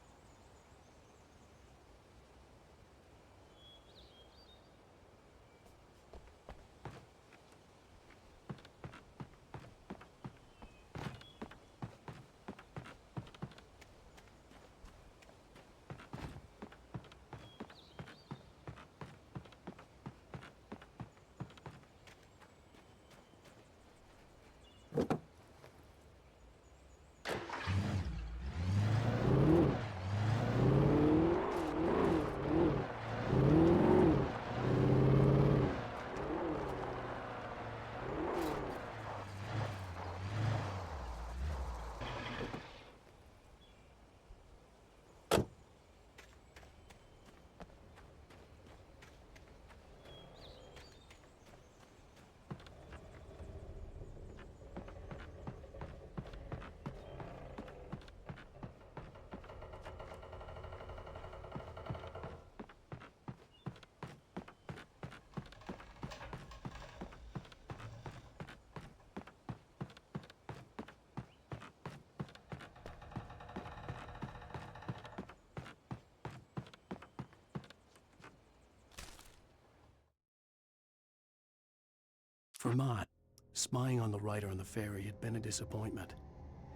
For Mott, spying on the writer on the ferry had been a disappointment.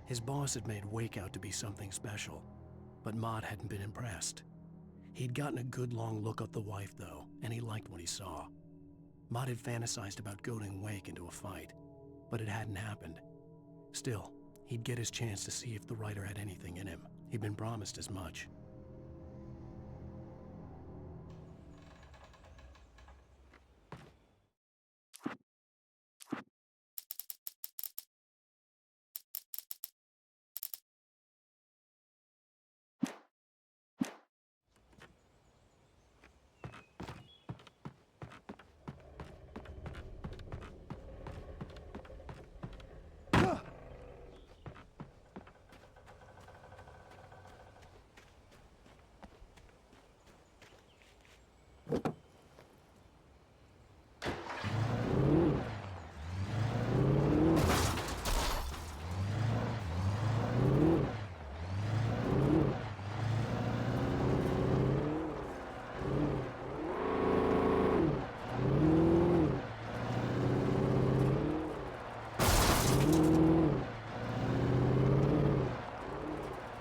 His boss had made Wake out to be something special, but Mott hadn't been impressed. He'd gotten a good long look at the wife, though, and he liked what he saw. Mott had fantasized about goading Wake into a fight, but it hadn't happened. Still, he'd get his chance to see if the writer had anything in him. He'd been promised as much.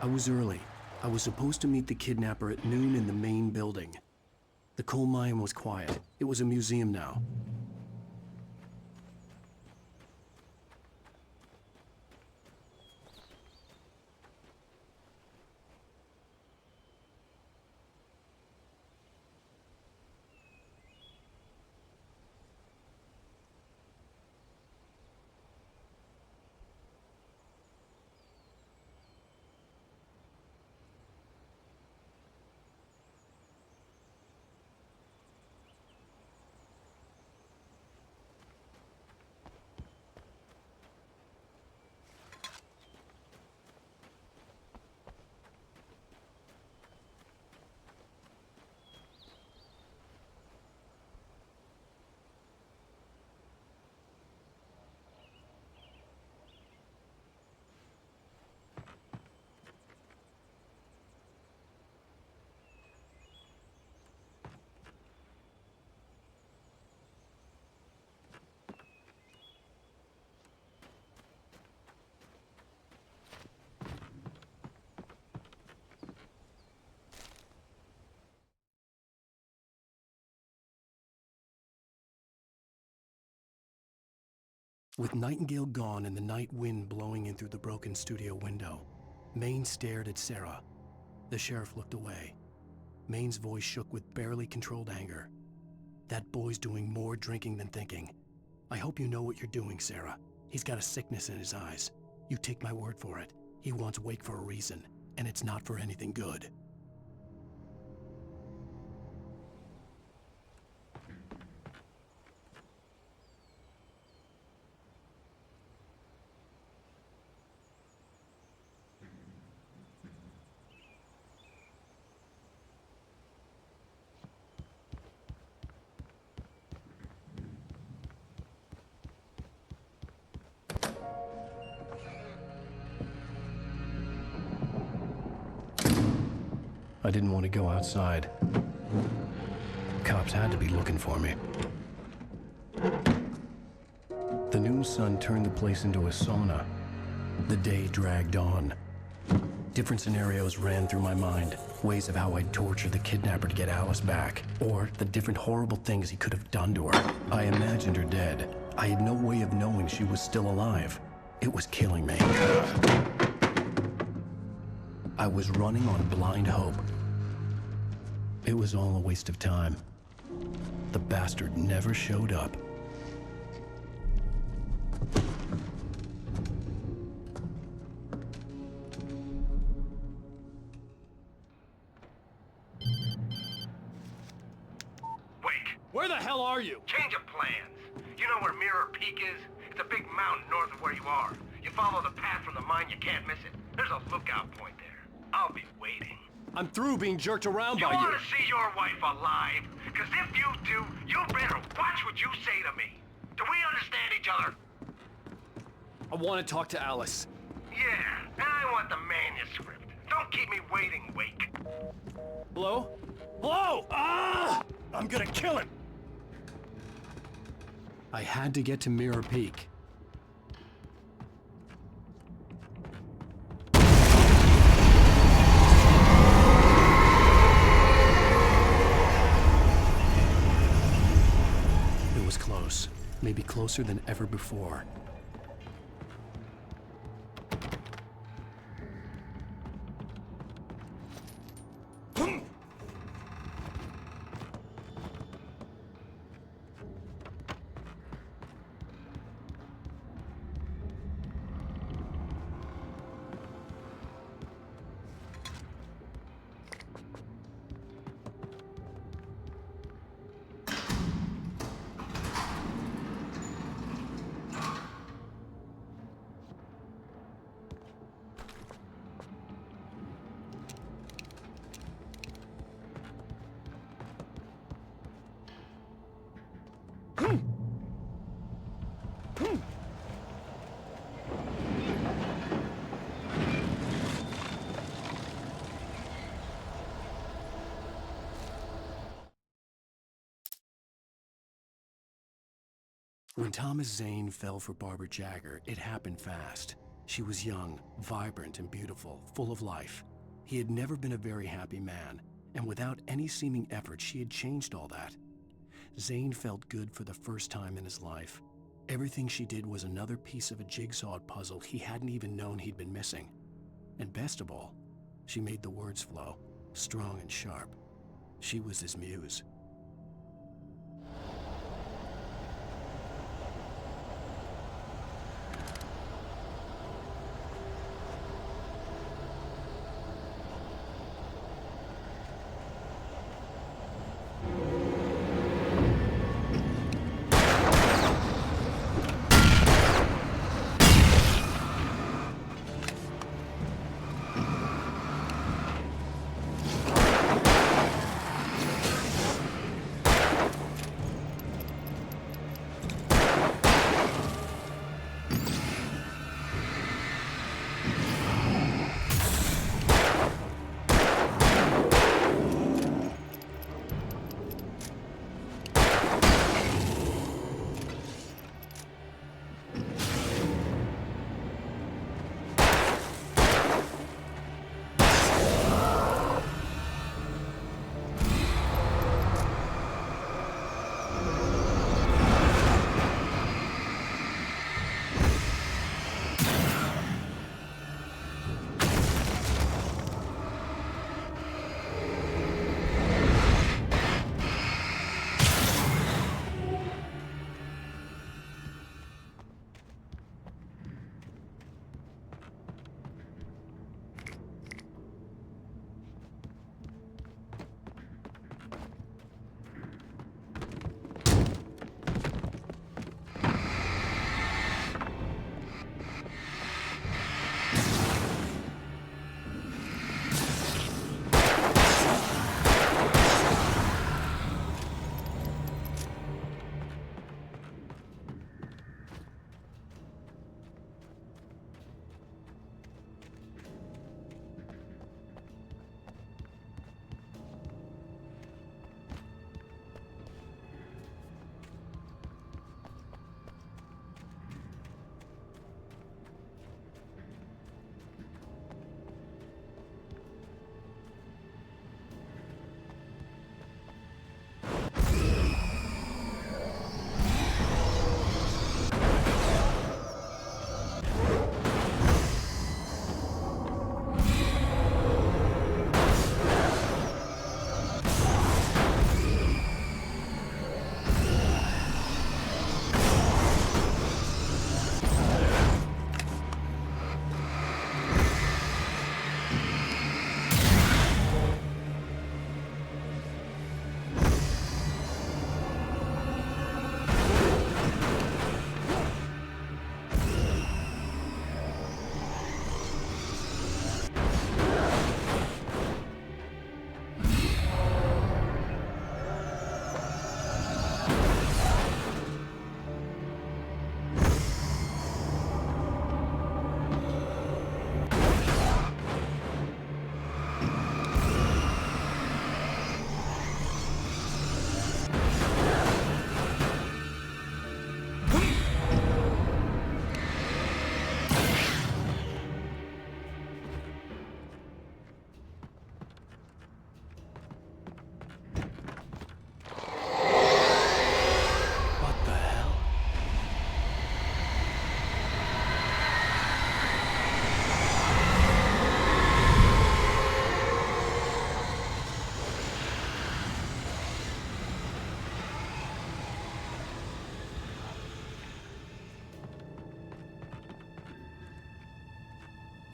I was early. I was supposed to meet the kidnapper at noon in the main building. The coal mine was quiet. It was a museum now. With Nightingale gone and the night wind blowing in through the broken studio window, Maine stared at Sarah. The sheriff looked away. Maine's voice shook with barely controlled anger. That boy's doing more drinking than thinking. I hope you know what you're doing, Sarah. He's got a sickness in his eyes. You take my word for it. He wants Wake for a reason, and it's not for anything good. I didn't want to go outside. Cops had to be looking for me. The noon sun turned the place into a sauna. The day dragged on. Different scenarios ran through my mind. Ways of how I'd torture the kidnapper to get Alice back. Or the different horrible things he could have done to her. I imagined her dead. I had no way of knowing she was still alive. It was killing me. I was running on blind hope. It was all a waste of time. The bastard never showed up. Wake! Where the hell are you? Change of plans. You know where Mirror Peak is? It's a big mountain north of where you are. You follow the path from the mine, you can't miss it. There's a lookout point there. I'll be waiting. I'm through being jerked around by you. You want to see your wife alive? Because if you do, you better watch what you say to me. Do we understand each other? I want to talk to Alice. Yeah, and I want the manuscript. Don't keep me waiting, Wake. Hello? Hello! Ah! I'm gonna kill him! I had to get to Mirror Peak. It was close. Maybe closer than ever before. When Thomas Zane fell for Barbara Jagger, it happened fast. She was young, vibrant, and beautiful, full of life. He had never been a very happy man, and without any seeming effort, she had changed all that. Zane felt good for the first time in his life. Everything she did was another piece of a jigsaw puzzle he hadn't even known he'd been missing. And best of all, she made the words flow, strong and sharp. She was his muse.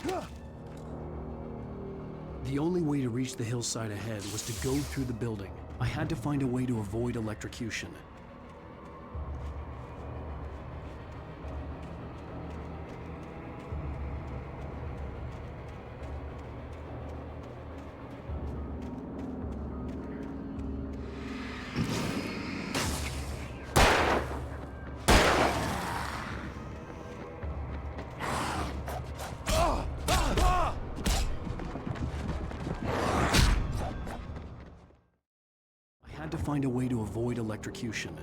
The only way to reach the hillside ahead was to go through the building. I had to find a way to avoid electrocution. To find a way to avoid electrocution.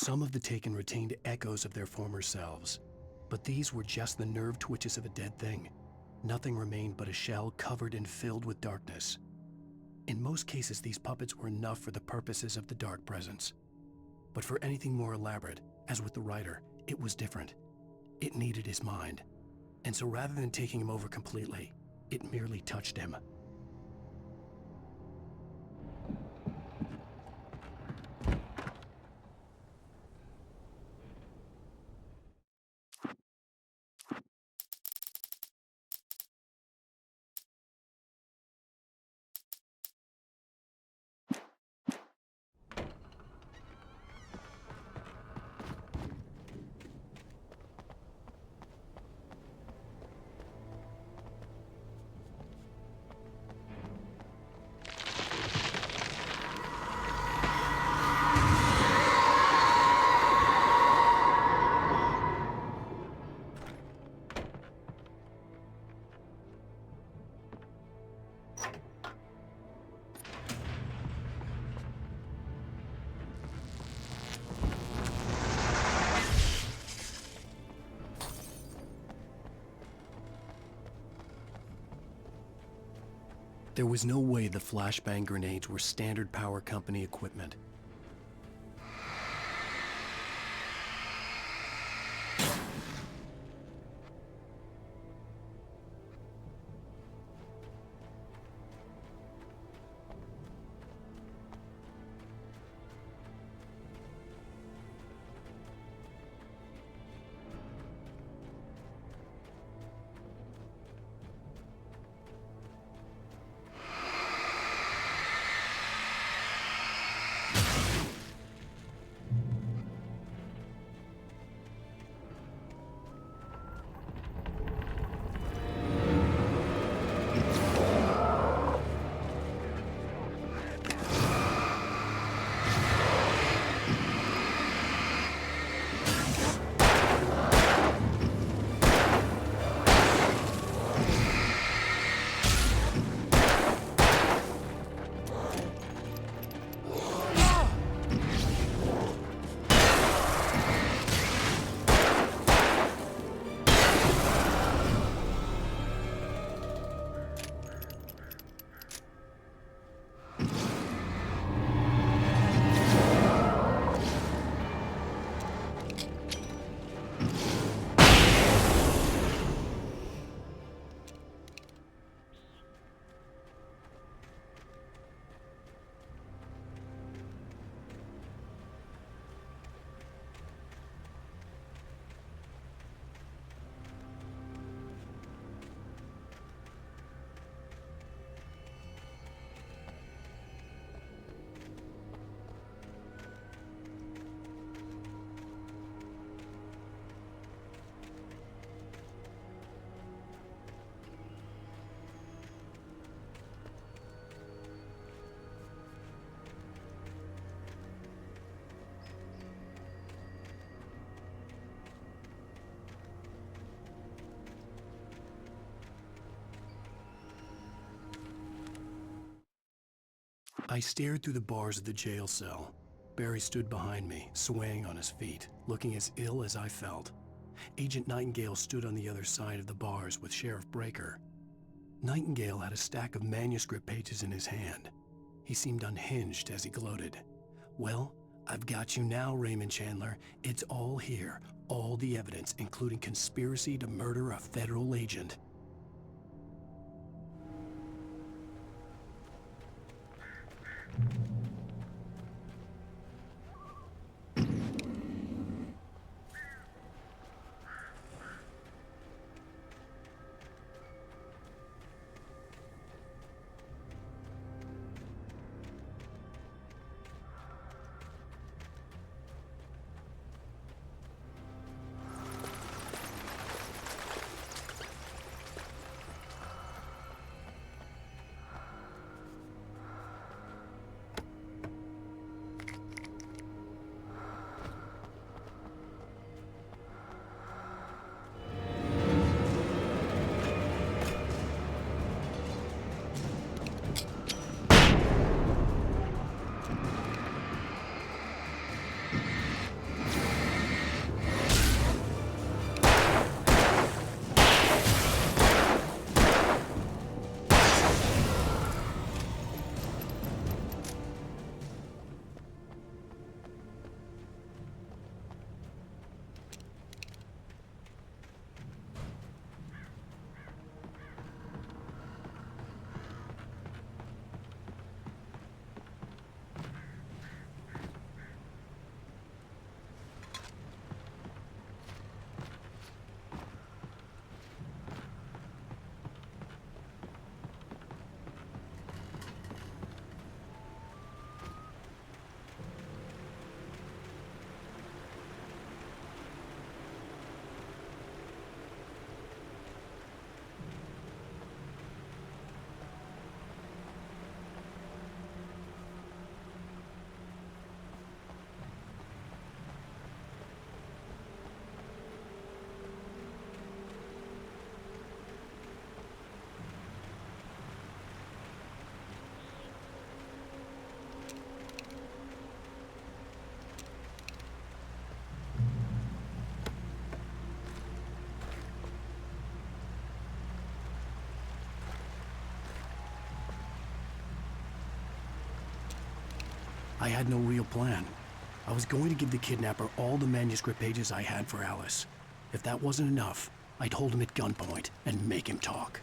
Some of the taken retained echoes of their former selves, but these were just the nerve twitches of a dead thing. Nothing remained but a shell covered and filled with darkness. In most cases, these puppets were enough for the purposes of the dark presence. But for anything more elaborate, as with the writer, it was different. It needed his mind. And so rather than taking him over completely, it merely touched him. There was no way the flashbang grenades were standard power company equipment. I stared through the bars of the jail cell. Barry stood behind me, swaying on his feet, looking as ill as I felt. Agent Nightingale stood on the other side of the bars with Sheriff Breaker. Nightingale had a stack of manuscript pages in his hand. He seemed unhinged as he gloated. "Well, I've got you now, Raymond Chandler. It's all here. All the evidence, including conspiracy to murder a federal agent." I had no real plan. I was going to give the kidnapper all the manuscript pages I had for Alice. If that wasn't enough, I'd hold him at gunpoint and make him talk.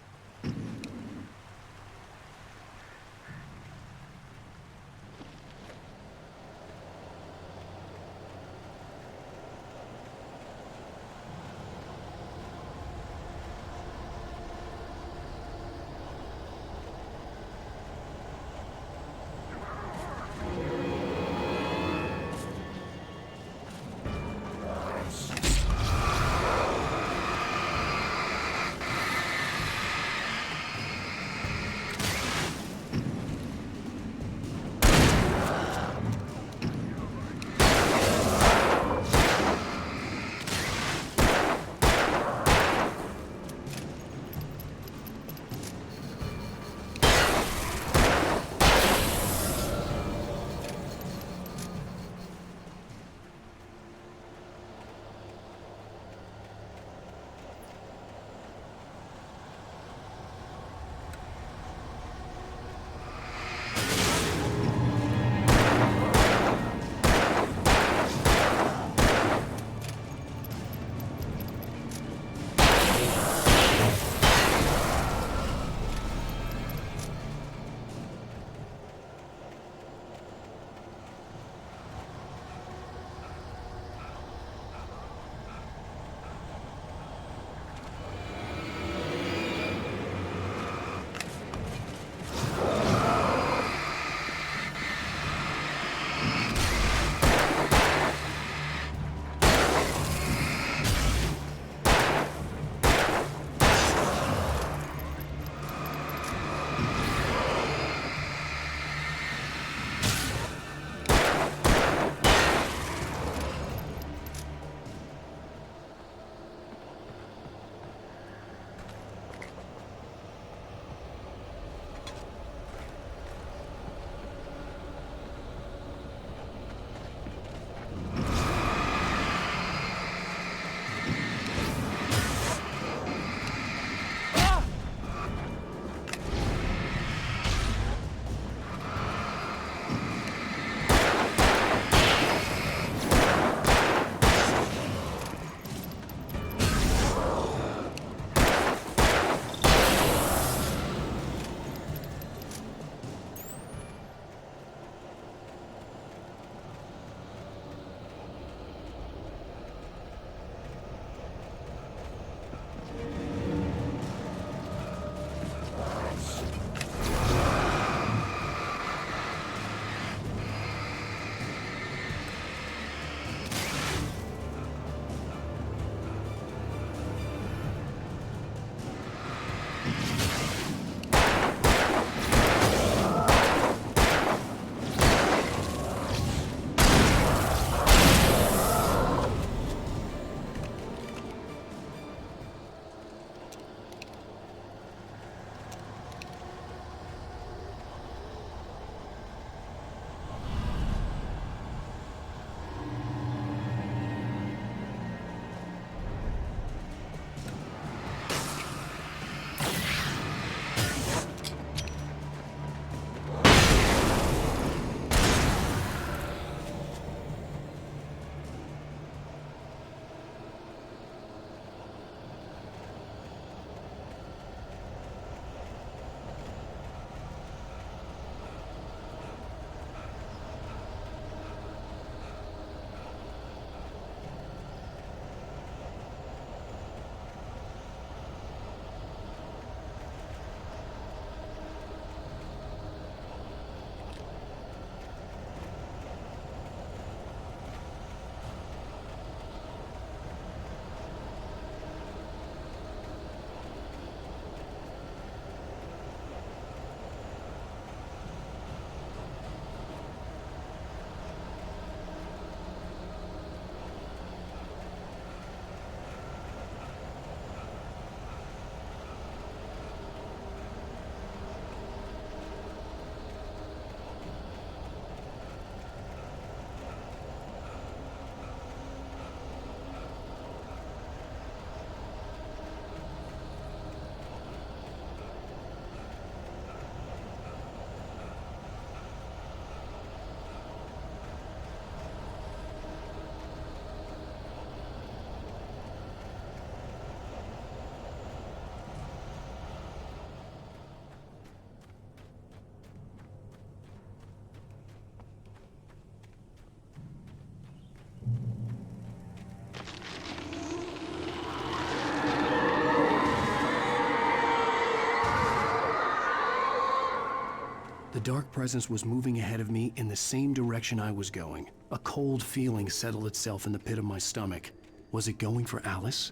dark presence was moving ahead of me in the same direction I was going. A cold feeling settled itself in the pit of my stomach. Was it going for Alice?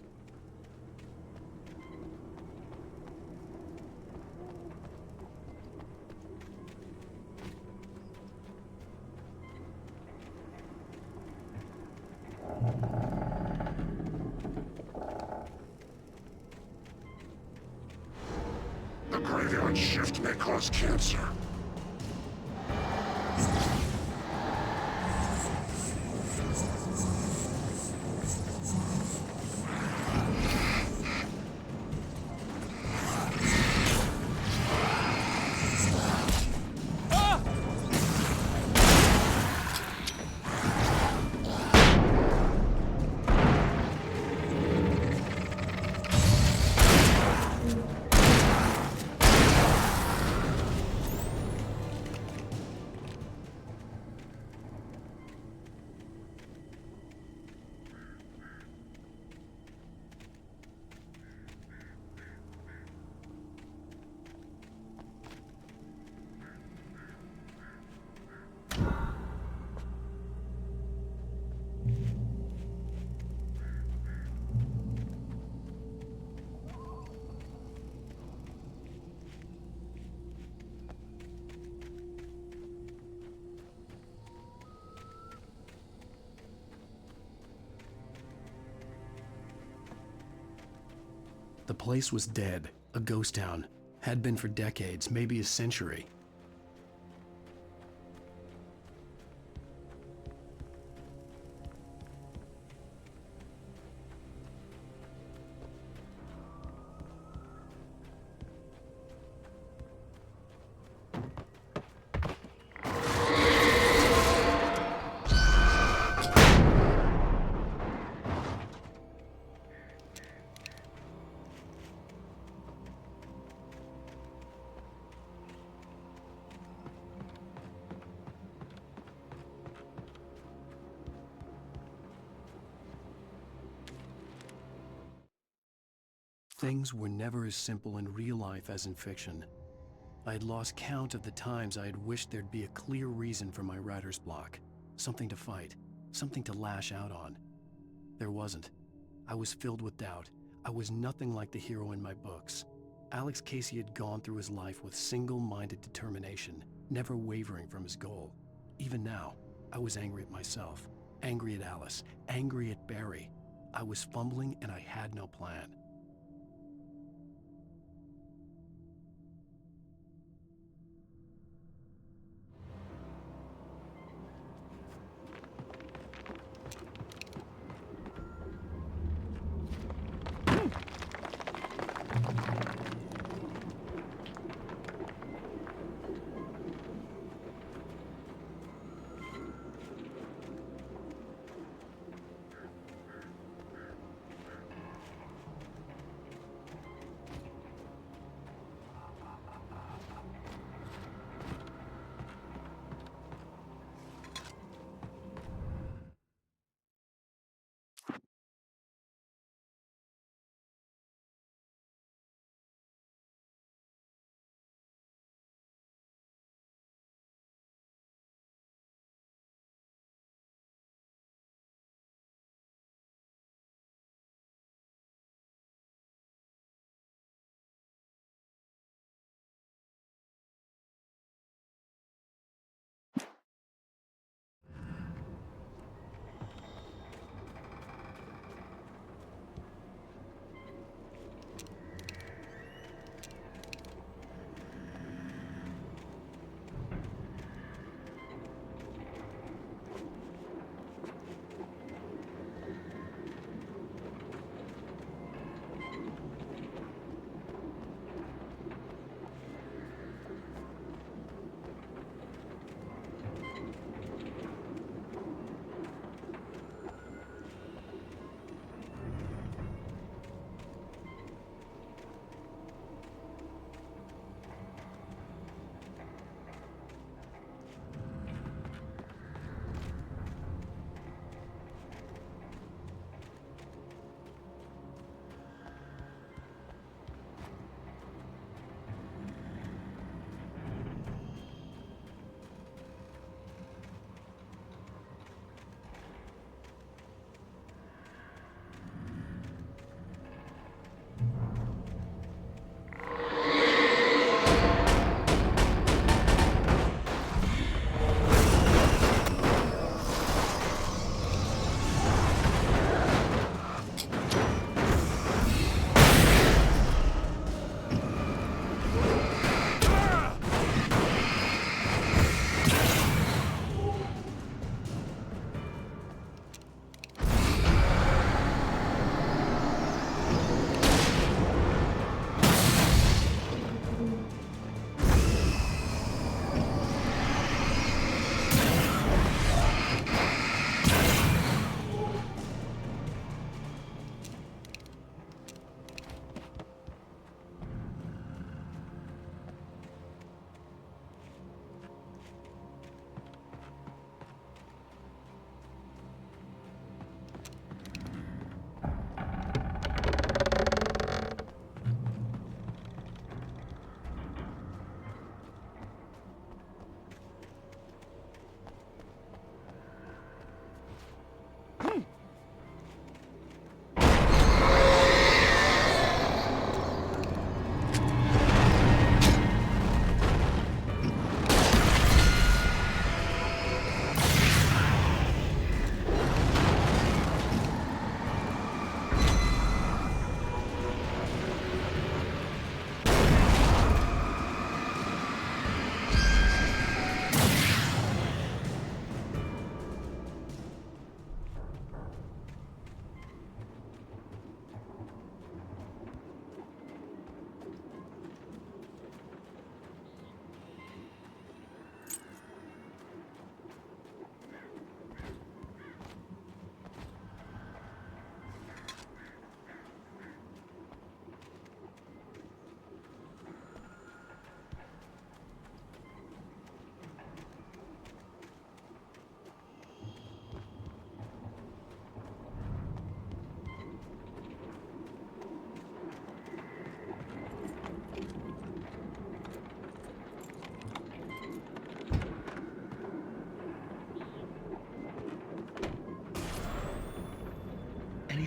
The graveyard shift may cause cancer. The place was dead, a ghost town. Had been for decades, maybe a century. Things were never as simple in real life as in fiction. I had lost count of the times I had wished there'd be a clear reason for my writer's block. Something to fight, something to lash out on. There wasn't. I was filled with doubt. I was nothing like the hero in my books. Alex Casey had gone through his life with single-minded determination, never wavering from his goal. Even now, I was angry at myself, angry at Alice, angry at Barry. I was fumbling and I had no plan.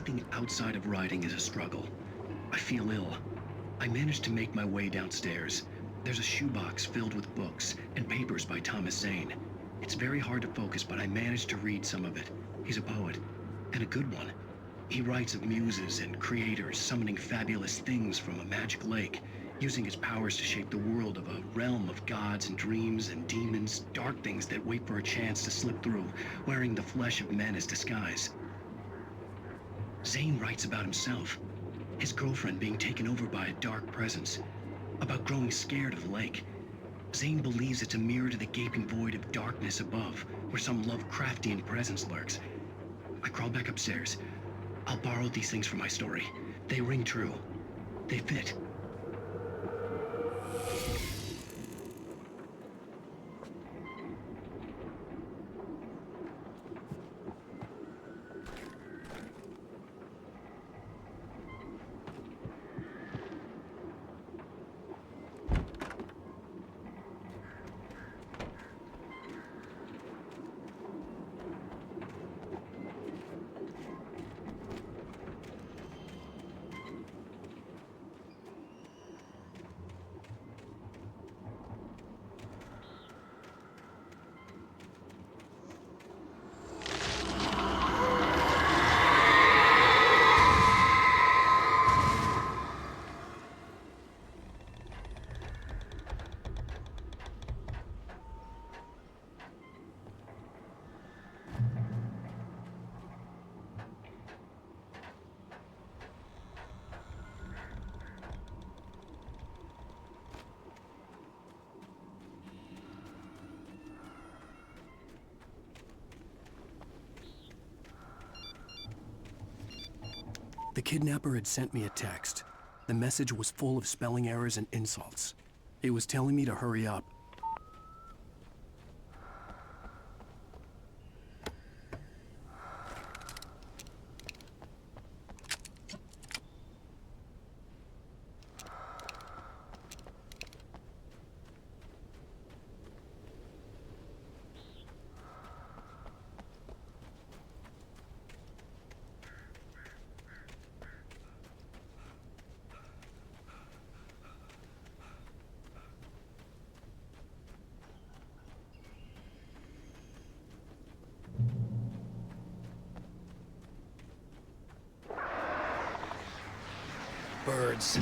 Anything outside of writing is a struggle. I feel ill. I managed to make my way downstairs. There's a shoebox filled with books and papers by Thomas Zane. It's very hard to focus, but I managed to read some of it. He's a poet, and a good one. He writes of muses and creators summoning fabulous things from a magic lake, using his powers to shape the world of a realm of gods and dreams and demons, dark things that wait for a chance to slip through, wearing the flesh of men as disguise. Zane writes about himself, his girlfriend being taken over by a dark presence, about growing scared of the lake. Zane believes it's a mirror to the gaping void of darkness above, where some Lovecraftian presence lurks. I crawl back upstairs. I'll borrow these things for my story. They ring true. They fit. The kidnapper had sent me a text. The message was full of spelling errors and insults. It was telling me to hurry up. Birds.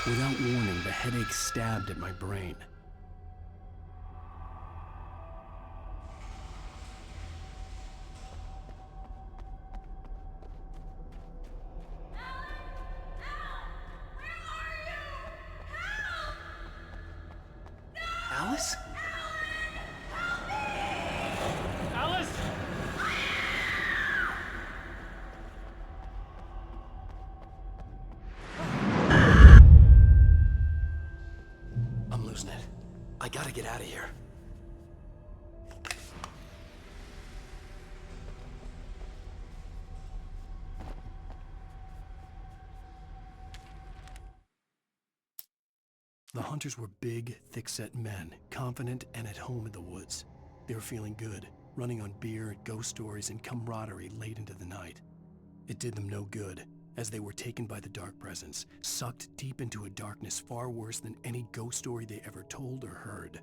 Without warning, the headache stabbed at my brain. Alice? Alice! I'm losing it. I gotta get out of here. The hunters were big, thick-set men, confident and at home in the woods. They were feeling good, running on beer, ghost stories, and camaraderie late into the night. It did them no good, as they were taken by the dark presence, sucked deep into a darkness far worse than any ghost story they ever told or heard.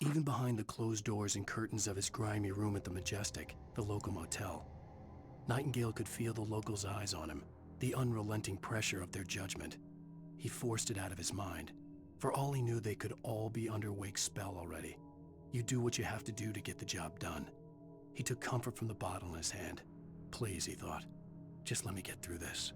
Even behind the closed doors and curtains of his grimy room at the Majestic, the local motel, Nightingale could feel the locals' eyes on him, the unrelenting pressure of their judgment. He forced it out of his mind. For all he knew, they could all be under Wake's spell already. You do what you have to do to get the job done. He took comfort from the bottle in his hand. Please, he thought, just let me get through this.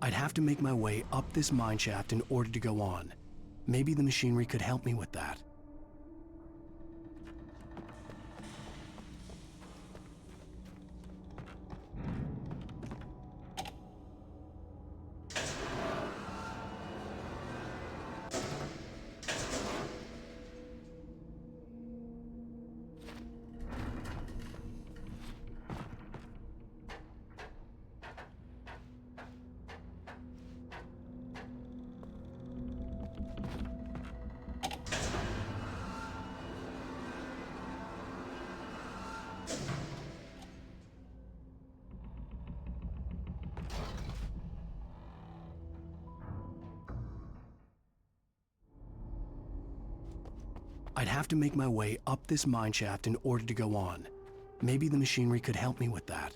I'd have to make my way up this mine shaft in order to go on. Maybe the machinery could help me with that. I'd have to make my way up this mine shaft in order to go on. Maybe the machinery could help me with that.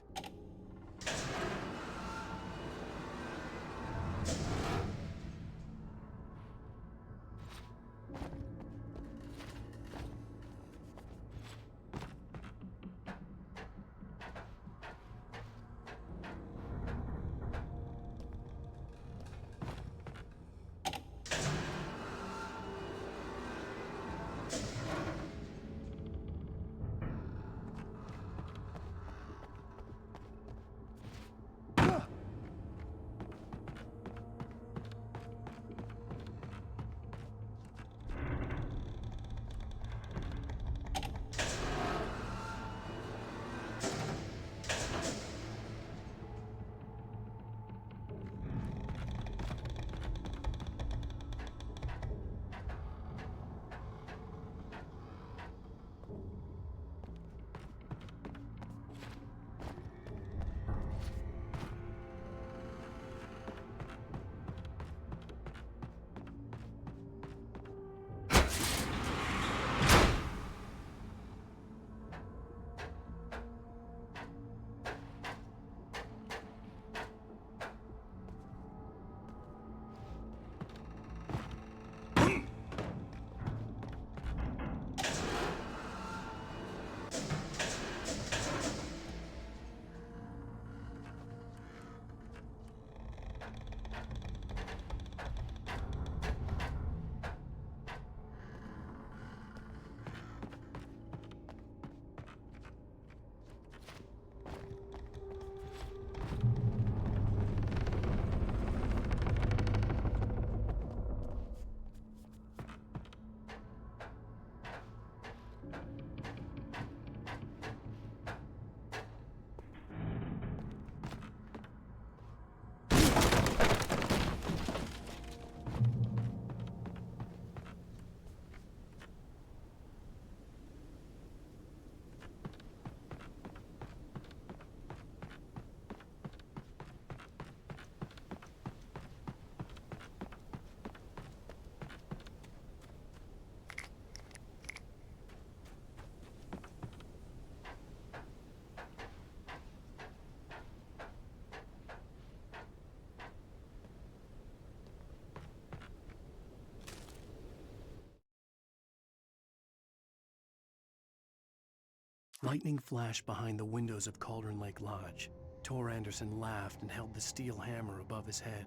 Lightning flashed behind the windows of Cauldron Lake Lodge. Tor Anderson laughed and held the steel hammer above his head.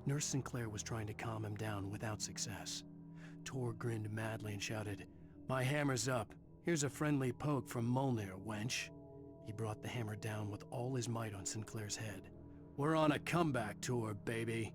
Nurse Sinclair was trying to calm him down without success. Tor grinned madly and shouted, "My hammer's up. Here's a friendly poke from Molnir, wench." He brought the hammer down with all his might on Sinclair's head. "We're on a comeback tour, baby."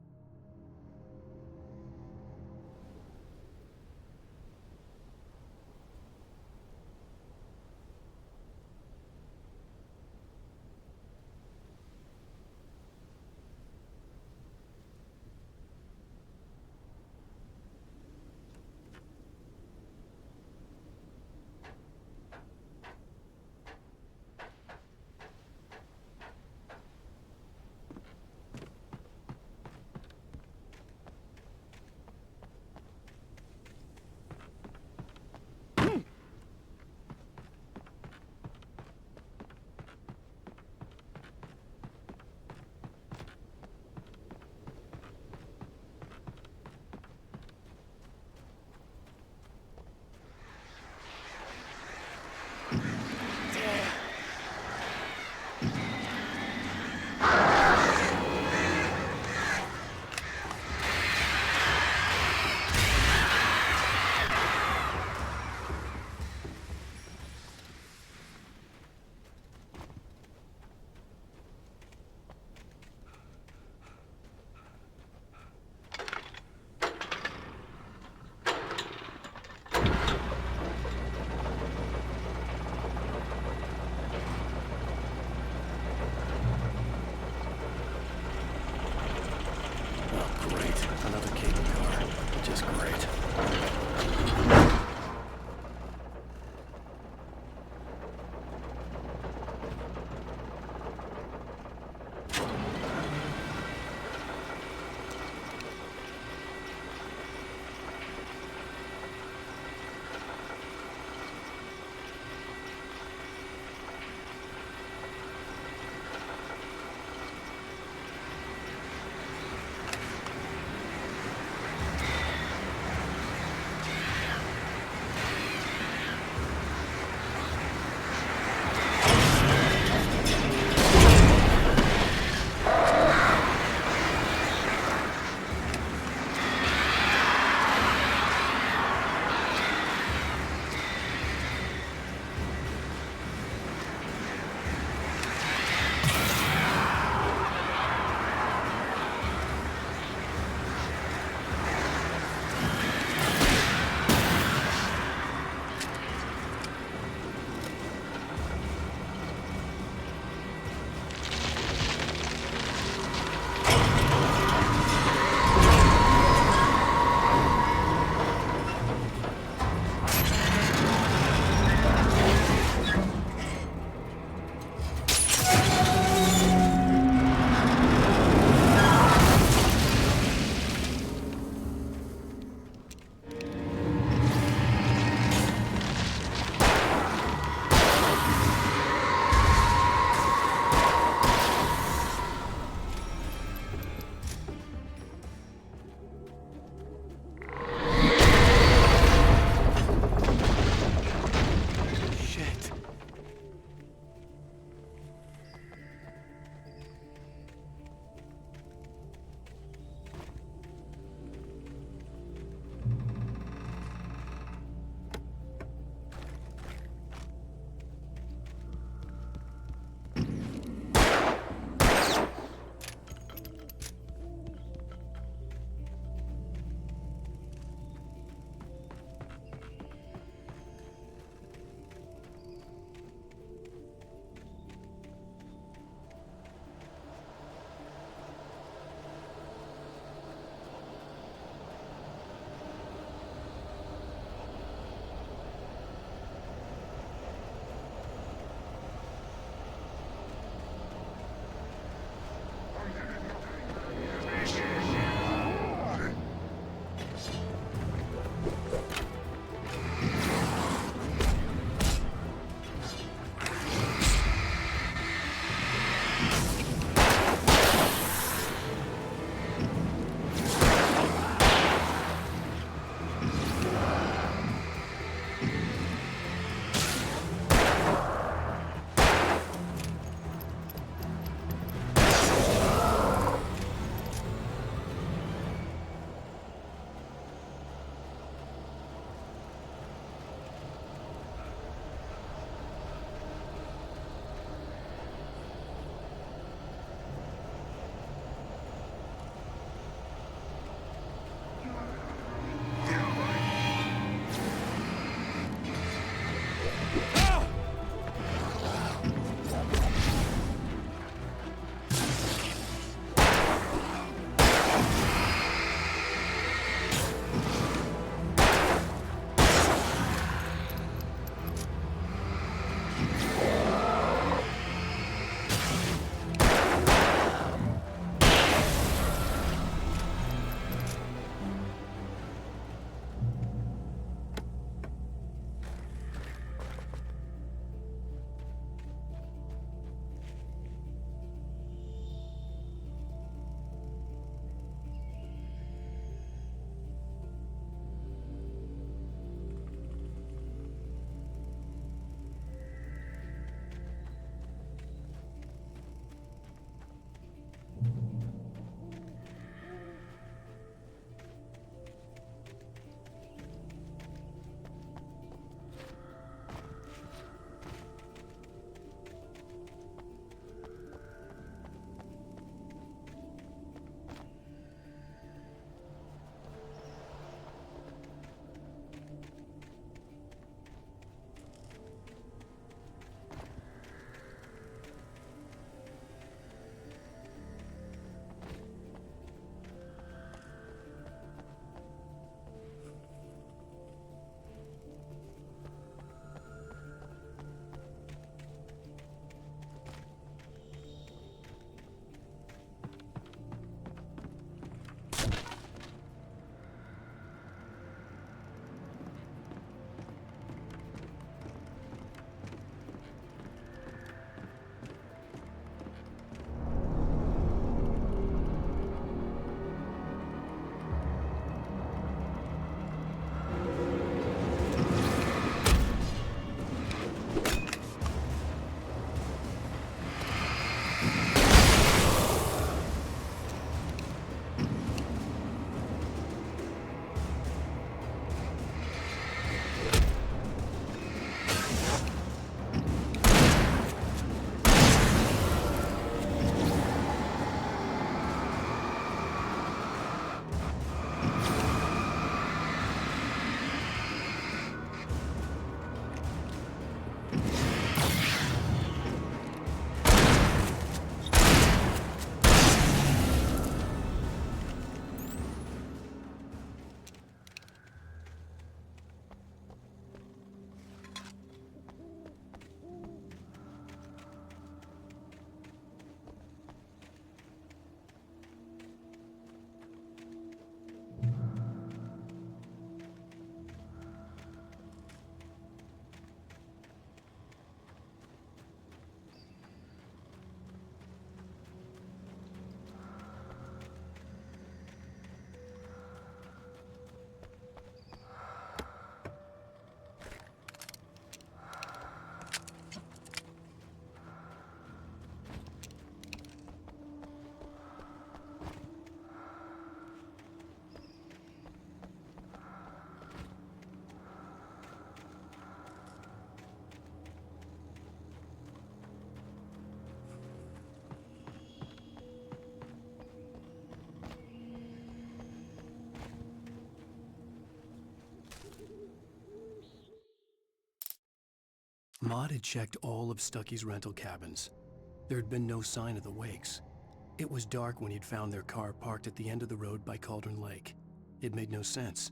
Maud had checked all of Stucky's rental cabins. There had been no sign of the Wakes. It was dark when he'd found their car parked at the end of the road by Cauldron Lake. It made no sense.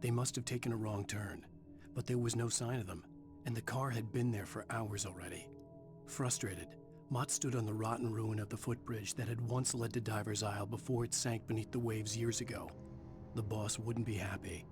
They must have taken a wrong turn, but there was no sign of them, and the car had been there for hours already. Frustrated, Mott stood on the rotten ruin of the footbridge that had once led to Diver's Isle before it sank beneath the waves years ago. The boss wouldn't be happy.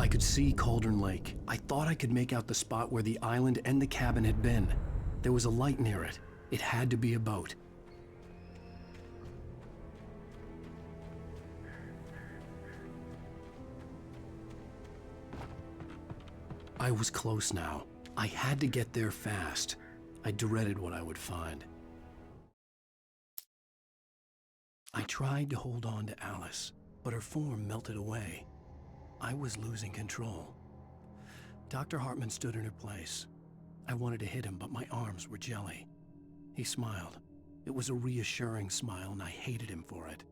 I could see Cauldron Lake. I thought I could make out the spot where the island and the cabin had been. There was a light near it. It had to be a boat. I was close now. I had to get there fast. I dreaded what I would find. I tried to hold on to Alice, but her form melted away. I was losing control. Dr. Hartman stood in her place. I wanted to hit him, but my arms were jelly. He smiled. It was a reassuring smile, and I hated him for it.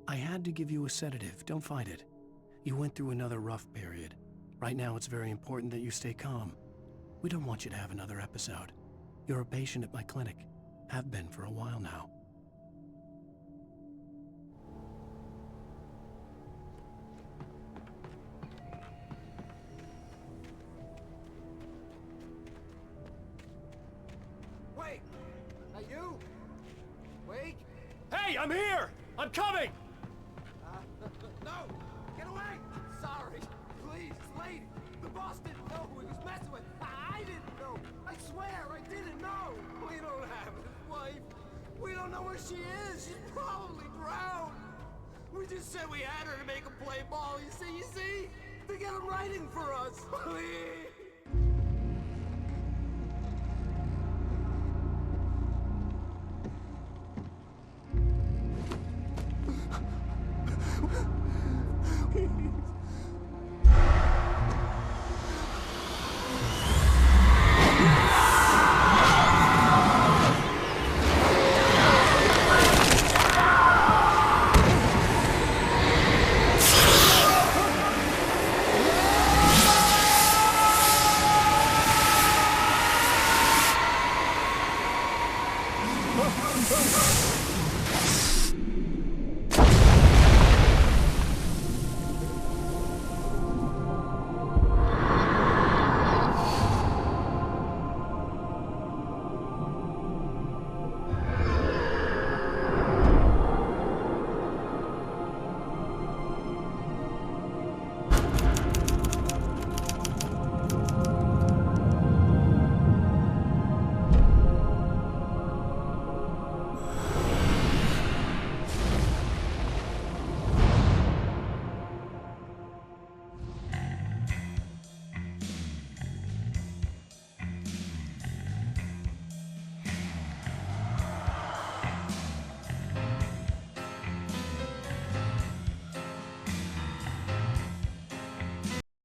I had to give you a sedative. Don't fight it. You went through another rough period. Right now, it's very important that you stay calm. We don't want you to have another episode. You're a patient at my clinic. Have been for a while now. Wait! That you? Wait! Hey, I'm here! I'm coming! No! Get away! Sorry. Please, lady. The boss didn't know who he was messing with. I didn't know. I swear I didn't know. We don't have his wife. We don't know where she is. She's probably drowned. We just said we had her to make him play ball. You see? To get him writing for us. Please. Oh!